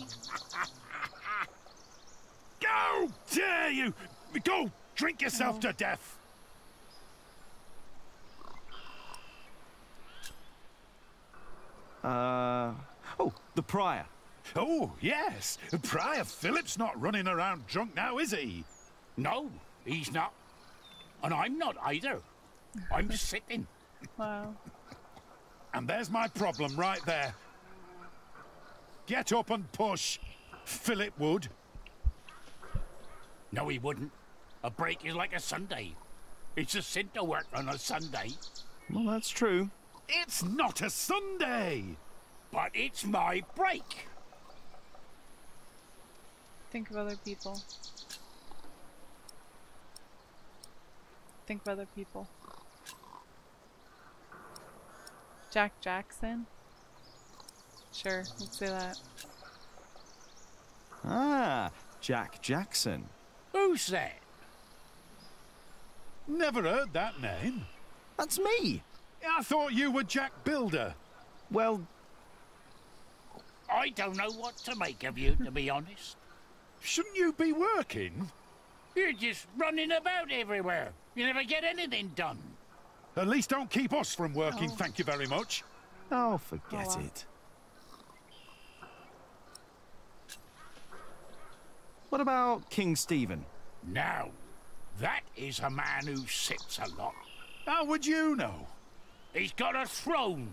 Go! Dare you! Go! Drink yourself to death! Oh, the Prior. Oh, yes. Prior Philip's not running around drunk now, is he? No, he's not. And I'm not either. I'm sitting. Wow. And there's my problem right there. Get up and push. Philip would. No, he wouldn't. A break is like a Sunday. It's a sin to work on a Sunday. Well, that's true. It's not a Sunday! But it's my break. Think of other people. Think of other people. Jack Jackson? Sure, let's say that. Ah, Jack Jackson. Who's that? Never heard that name. That's me. I thought you were Jack Builder. Well, I don't know what to make of you, to be honest. Shouldn't you be working? You're just running about everywhere. You never get anything done. At least don't keep us from working, thank you very much. oh, forget it. What about King Stephen? Now, that is a man who sits a lot. How would you know? He's got a throne.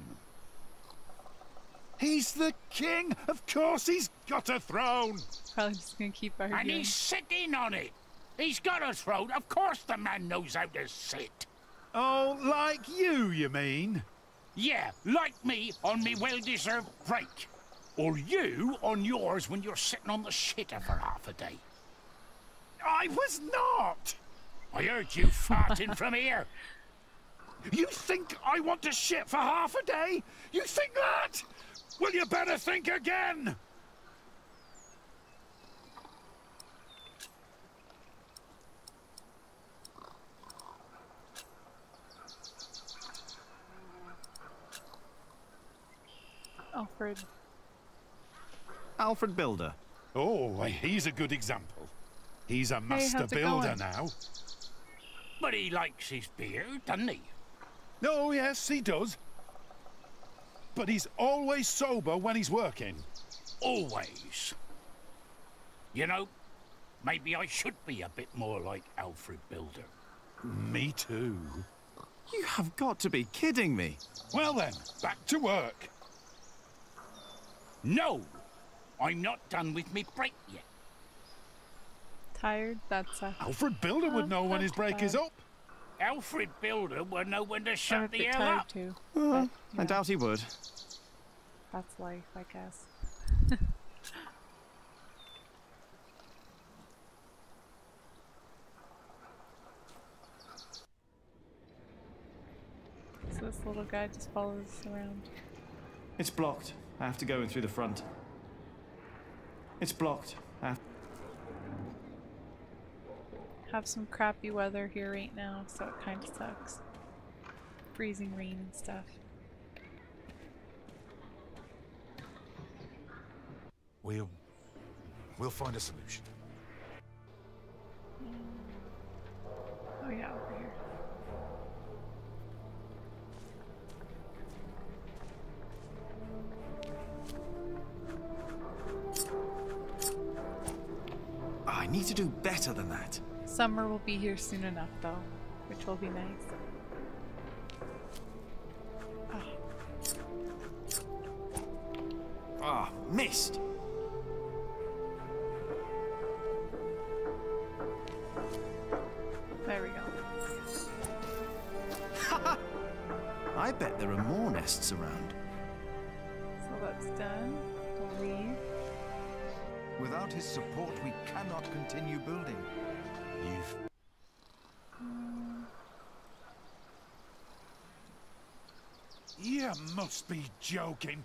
He's the king. Of course he's got a throne. Probably just gonna keep arguing. And he's sitting on it. He's got a throne. Of course the man knows how to sit. Oh, like you mean? Yeah, like me on me well-deserved break. Or you on yours when you're sitting on the shitter for half a day. I was not! I heard you farting from here. You think I want to shit for half a day? You think that? Well, you better think again! Alfred. Alfred Builder. Oh, he's a good example. He's a Hey, master how's it builder going? now. But he likes his beer, doesn't he? Oh, yes, he does. But he's always sober when he's working. Always. You know, maybe I should be a bit more like Alfred Builder. Me too. You have got to be kidding me. Well then, back to work. No! I'm not done with me break yet. Tired? That's Alfred Builder would know when his break is up. Alfred Builder would know when to shut the hell tired up. too. I doubt he would. That's life, I guess. So this little guy just follows us around. It's blocked. I have to go in through the front. It's blocked. Have some crappy weather here right now, so it kind of sucks. Freezing rain and stuff. We'll find a solution. Oh yeah, over here. I need to do better than that. Summer will be here soon enough, though, which will be nice. Ah, missed. There we go. I bet there are more nests around. So that's done. We'll leave. Without his support, we cannot continue building. You must be joking.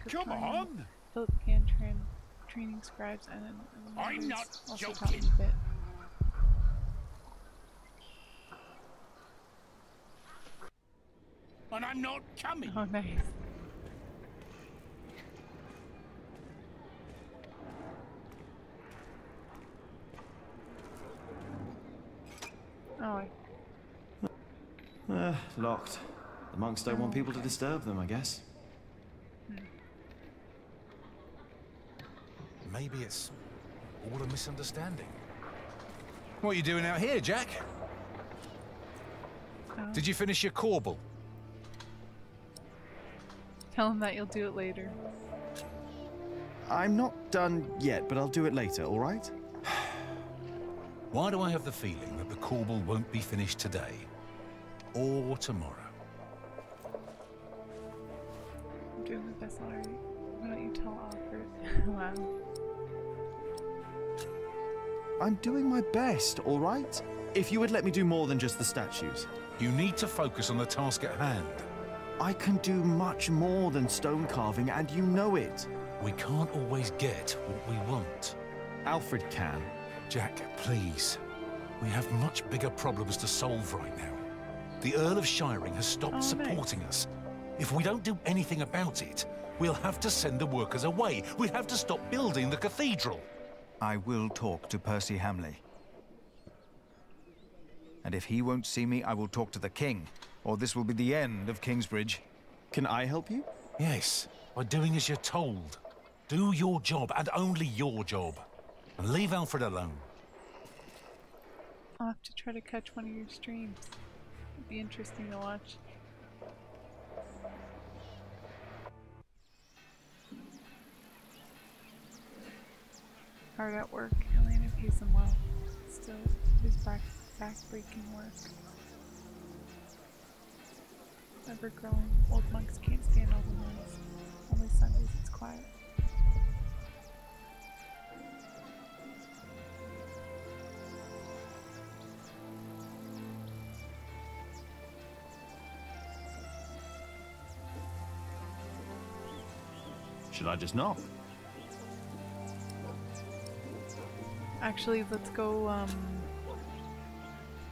Come on! Philip began training scribes and I'm not also taught joking. me a bit. And I'm not coming. Oh, nice. Oh, Locked. The monks don't want people to disturb them, I guess. Maybe it's all a misunderstanding. What are you doing out here, Jack? Did you finish your corbel? Tell him that you'll do it later. I'm not done yet, but I'll do it later, all right? Why do I have the feeling that the corbel won't be finished today? Or tomorrow? I'm doing my best, alright. Why don't you tell Alfred? Wow. I'm doing my best, all right? If you would let me do more than just the statues. You need to focus on the task at hand. I can do much more than stone carving, and you know it. We can't always get what we want. Alfred can. Jack, please. We have much bigger problems to solve right now. The Earl of Shiring has stopped supporting us. If we don't do anything about it, we'll have to send the workers away. We'll have to stop building the cathedral. I will talk to Percy Hamley. And if he won't see me, I will talk to the king, or this will be the end of Kingsbridge. Can I help you? Yes, by doing as you're told. Do your job, and only your job. And leave Alfred alone. I'll have to try to catch one of your streams. It'd be interesting to watch. Hard at work, Helena pays him well. Still, his back-breaking work. Ever growing, old monks can't stand all the noise. Only Sundays it's quiet. Should I just knock? Actually, let's go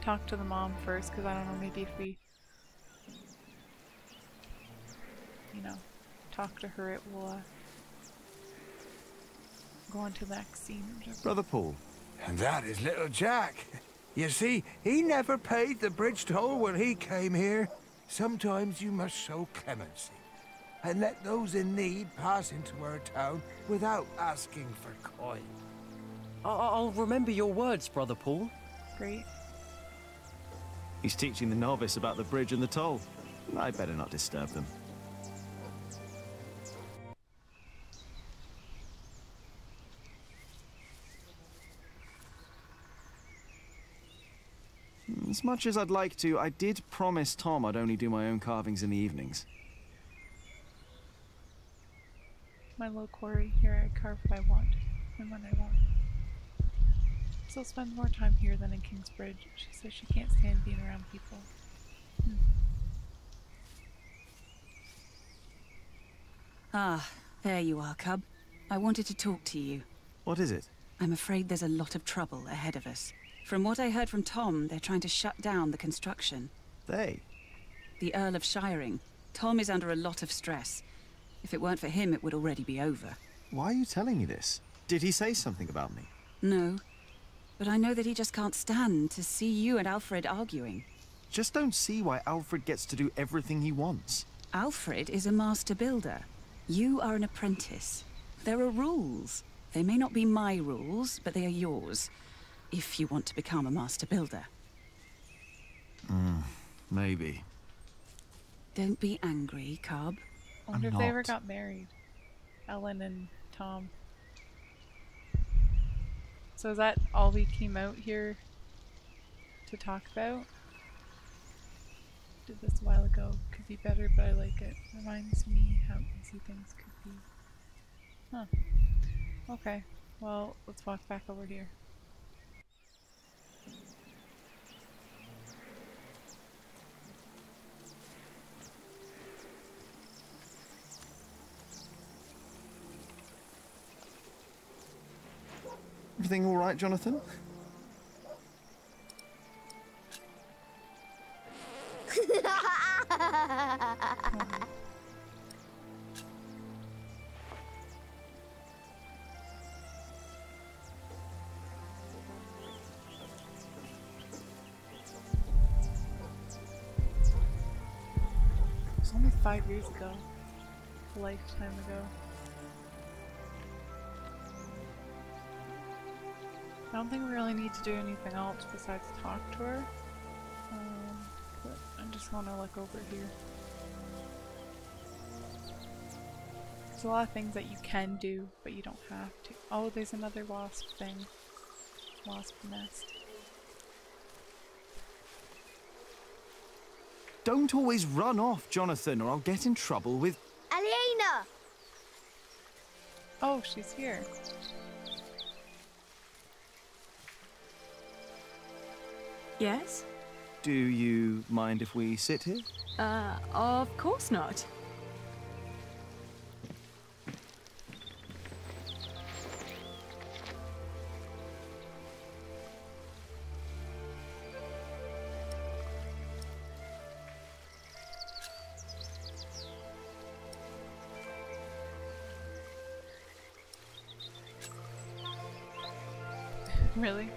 talk to the mom first, because I don't know, maybe if we, you know, talk to her, it will go on to the next scene. Brother Paul. And that is little Jack. You see, he never paid the bridge toll when he came here. Sometimes you must show clemency and let those in need pass into our town without asking for coin. I'll remember your words, Brother Paul. Great. He's teaching the novice about the bridge and the toll. I better not disturb them. As much as I'd like to, I did promise Tom I'd only do my own carvings in the evenings. My low quarry, here I carve what I want, and when I want. Still spends more time here than in Kingsbridge. She says she can't stand being around people. Ah, there you are, Cub. I wanted to talk to you. What is it? I'm afraid there's a lot of trouble ahead of us. From what I heard from Tom, they're trying to shut down the construction. They? The Earl of Shiring. Tom is under a lot of stress. If it weren't for him, it would already be over. Why are you telling me this? Did he say something about me? No. But I know that he just can't stand to see you and Alfred arguing. Just don't see why Alfred gets to do everything he wants. Alfred is a master builder. You are an apprentice. There are rules. They may not be my rules, but they are yours. If you want to become a master builder. Maybe. Don't be angry, Cub. I wonder if they ever got married. Ellen and Tom. So is that all we came out here to talk about? Did this a while ago. Could be better, but I like it. Reminds me how easy things could be. Huh. Okay. Well, let's walk back over here. Everything all right, Jonathan? It was only 5 years ago. A lifetime ago. I don't think we really need to do anything else besides talk to her. But I just want to look over here. There's a lot of things that you can do, but you don't have to. Oh, there's another wasp thing. Wasp nest. Don't always run off, Jonathan, or I'll get in trouble with... Aliena! Oh, she's here. Yes? Do you mind if we sit here? Of course not. Really?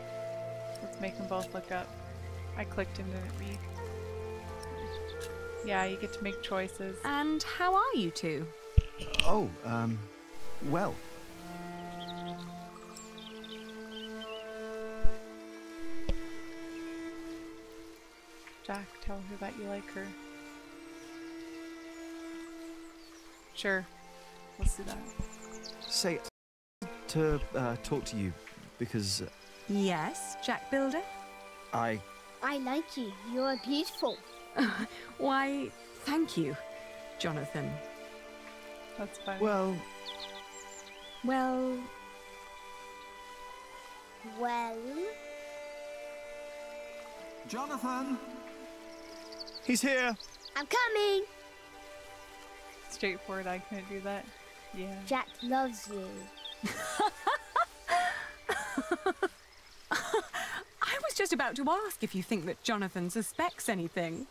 Let's make them both look up. I clicked and didn't read. Yeah, you get to make choices. And how are you two? Oh, well. Jack, tell her that you like her. Sure. Let's do that. Say, to talk to you, because... Yes, Jack Builder? I like you. You're beautiful. Why, thank you, Jonathan. That's fine. Well... Well... Well... Jonathan! He's here! I'm coming! Straightforward, I couldn't do that. Yeah. Jack loves you. I was just about to ask if you think that Jonathan suspects anything.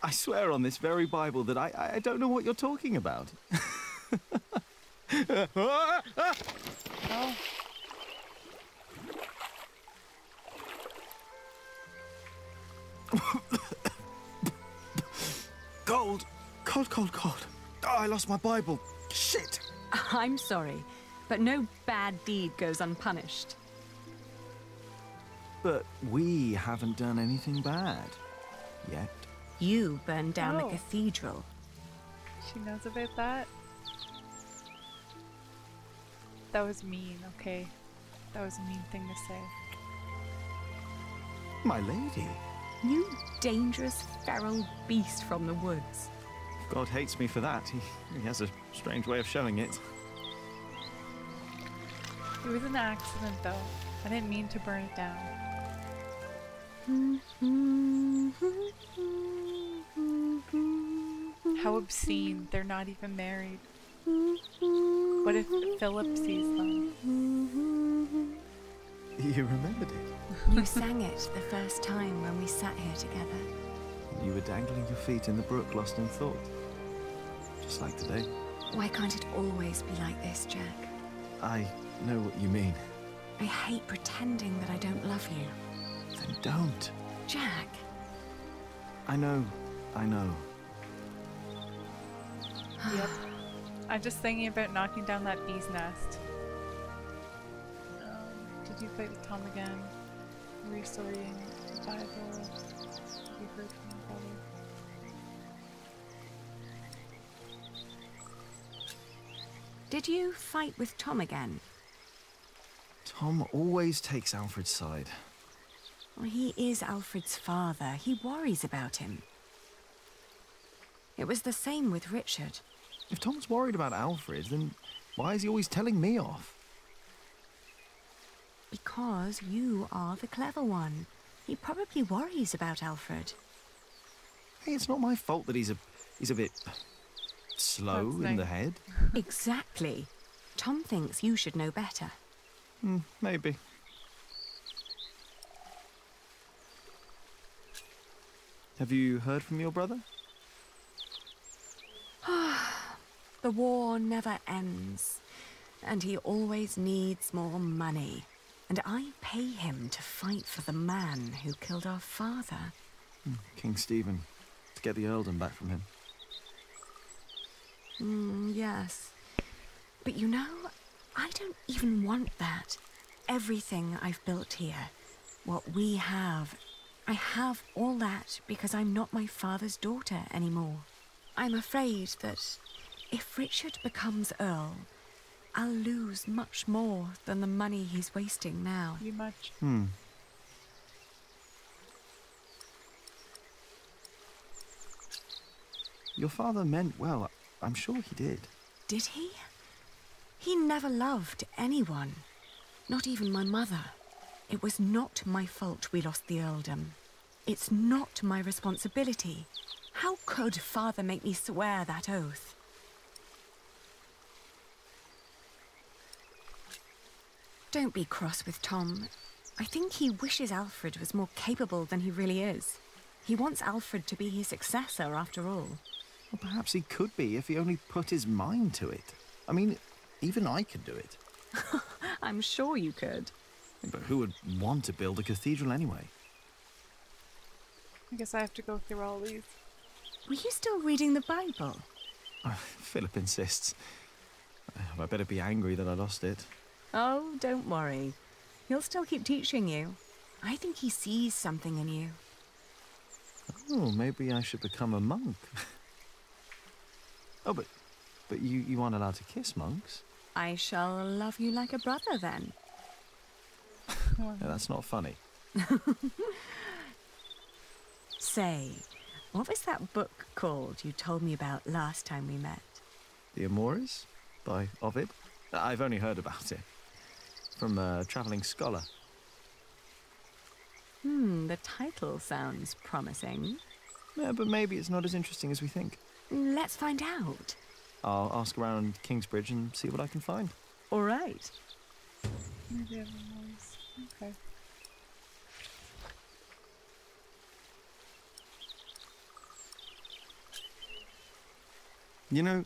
I swear on this very Bible that I don't know what you're talking about. Oh. Cold. Cold. Oh, I lost my Bible. Shit. I'm sorry, but no bad deed goes unpunished. But we haven't done anything bad. Yet. You burned down Oh. the cathedral. She knows about that? That was mean, okay? That was a mean thing to say. My lady. You dangerous feral beast from the woods. God hates me for that. He has a strange way of showing it. It was an accident though. I didn't mean to burn it down. How obscene. They're not even married. What if Philip sees them? You remembered it. You sang it the first time when we sat here together. You were dangling your feet in the brook, lost in thought. Just like today. Why can't it always be like this, Jack? I know what you mean. I hate pretending that I don't love you. Then don't. Jack. I know. Yep. I'm just thinking about knocking down that bee's nest. Did you fight with Tom again? Restoring the Bible. You heard from your brother. Did you fight with Tom again? Tom always takes Alfred's side. Well, he is Alfred's father. He worries about him. It was the same with Richard. If Tom's worried about Alfred, then why is he always telling me off? Because you are the clever one. He probably worries about Alfred. Hey, it's not my fault that he's a bit slow in the head. Exactly. Tom thinks you should know better. Maybe. Have you heard from your brother? The war never ends, and he always needs more money. And I pay him to fight for the man who killed our father. King Stephen, to get the earldom back from him. Yes. But you know, I don't even want that. Everything I've built here, what we have, I have all that because I'm not my father's daughter anymore. I'm afraid that If Richard becomes Earl, I'll lose much more than the money he's wasting now. You much. Your father meant well. I'm sure he did. Did he? He never loved anyone. Not even my mother. It was not my fault we lost the earldom. It's not my responsibility. How could Father make me swear that oath? Don't be cross with Tom. I think he wishes Alfred was more capable than he really is. He wants Alfred to be his successor, after all. Well, perhaps he could be if he only put his mind to it. I mean, even I could do it. I'm sure you could. But who would want to build a cathedral anyway? I guess I have to go through all these. Were you still reading the Bible? Philip insists. I better be angry that I lost it. Oh, don't worry. He'll still keep teaching you. I think he sees something in you. Oh, maybe I should become a monk. Oh, but you aren't allowed to kiss monks. I shall love you like a brother, then. Yeah, that's not funny. Say, what was that book called you told me about last time we met? The Amores by Ovid. I've only heard about it from a travelling scholar. The title sounds promising. Yeah, but maybe it's not as interesting as we think. Let's find out. I'll ask around Kingsbridge and see what I can find. All right. Maybe everyone's okay. You know,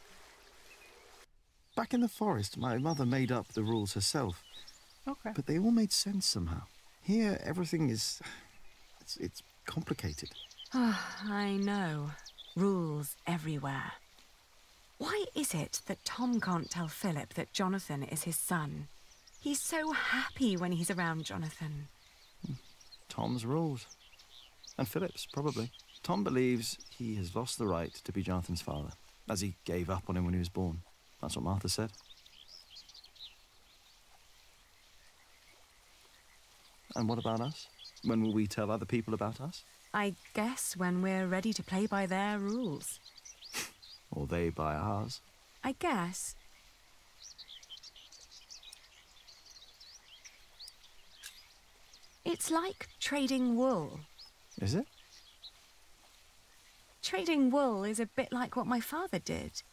back in the forest, my mother made up the rules herself. Okay. But they all made sense somehow. Here, everything is... It's complicated. I know. Rules everywhere. Why is it that Tom can't tell Philip that Jonathan is his son? He's so happy when he's around Jonathan. Tom's rules. And Philip's, probably. Tom believes he has lost the right to be Jonathan's father, as he gave up on him when he was born. That's what Martha said. And what about us? When will we tell other people about us? I guess when we're ready to play by their rules. Or they by ours. I guess. It's like trading wool. Is it? Trading wool is a bit like what my father did.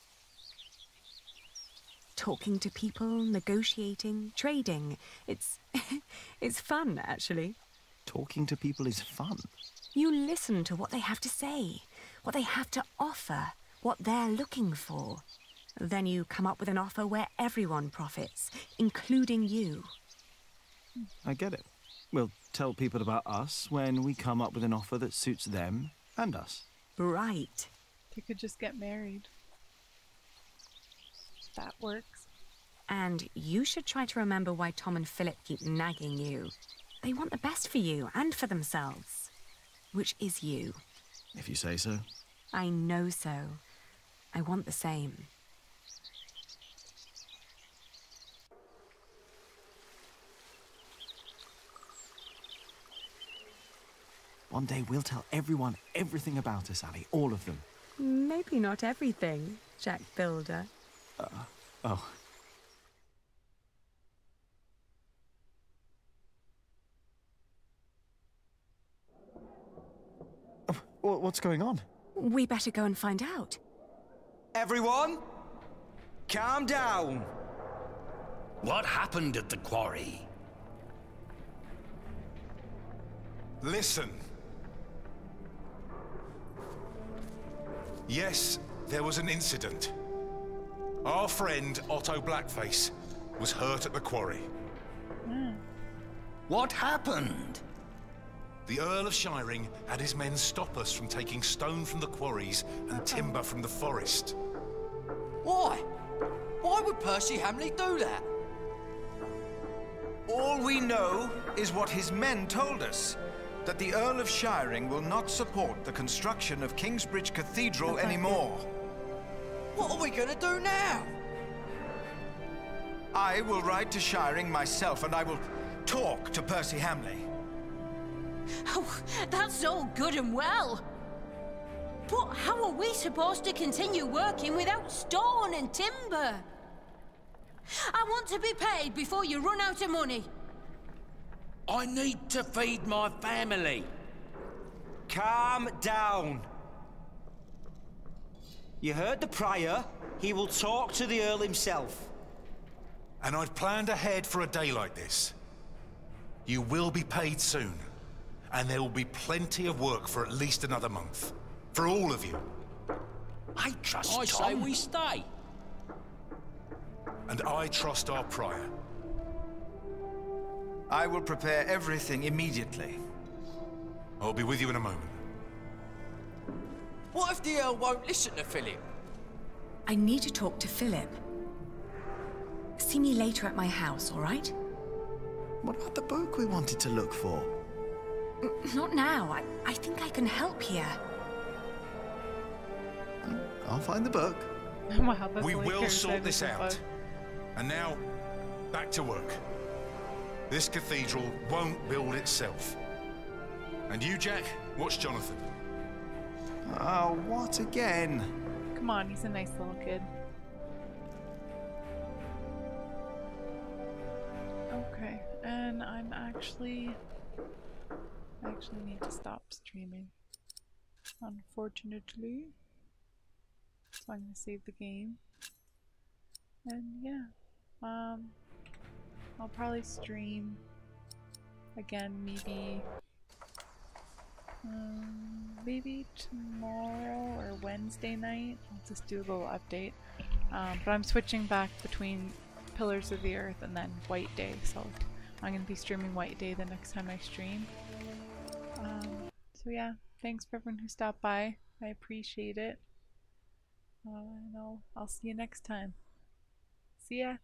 Talking to people, negotiating, trading. It's fun, actually. Talking to people is fun. You listen to what they have to say, what they have to offer, what they're looking for. Then you come up with an offer where everyone profits, including you. I get it. We'll tell people about us when we come up with an offer that suits them and us. Right. They could just get married. That works. And you should try to remember why Tom and Philip keep nagging you. They want the best for you and for themselves. Which is you. If you say so. I know so. I want the same. One day we'll tell everyone everything about us, Ali. All of them. Maybe not everything, Jack Builder. Oh. What's going on? We better go and find out. Everyone, calm down. What happened at the quarry? Listen. Yes, there was an incident. Our friend, Otto Blackface, was hurt at the quarry. What happened? The Earl of Shiring had his men stop us from taking stone from the quarries and timber from the forest. Why? Why would Percy Hamley do that? All we know is what his men told us. That the Earl of Shiring will not support the construction of Kingsbridge Cathedral anymore. What are we gonna do now? I will ride to Shiring myself, and I will talk to Percy Hamley. Oh, that's all good and well. But how are we supposed to continue working without stone and timber? I want to be paid before you run out of money. I need to feed my family. Calm down. You heard the Prior. He will talk to the Earl himself. And I'd planned ahead for a day like this. You will be paid soon. And there will be plenty of work for at least another month. For all of you. I trust I Tom. say we stay. And I trust our Prior. I will prepare everything immediately. I'll be with you in a moment. What if the Earl won't listen to Philip? I need to talk to Philip. See me later at my house, all right? What about the book we wanted to look for? Not now. I think I can help here. I'll find the book. Wow, We will sort this out. And now, back to work. This cathedral won't build itself. And you, Jack, watch Jonathan. Oh, what again? Come on, he's a nice little kid. Okay, and I actually need to stop streaming, unfortunately. So I'm gonna save the game. And yeah, I'll probably stream again maybe tomorrow or Wednesday night. I'll just do a little update. But I'm switching back between Pillars of the Earth and then White Day, so I'm going to be streaming White Day the next time I stream. So yeah, thanks for everyone who stopped by. I appreciate it. And I'll see you next time. See ya!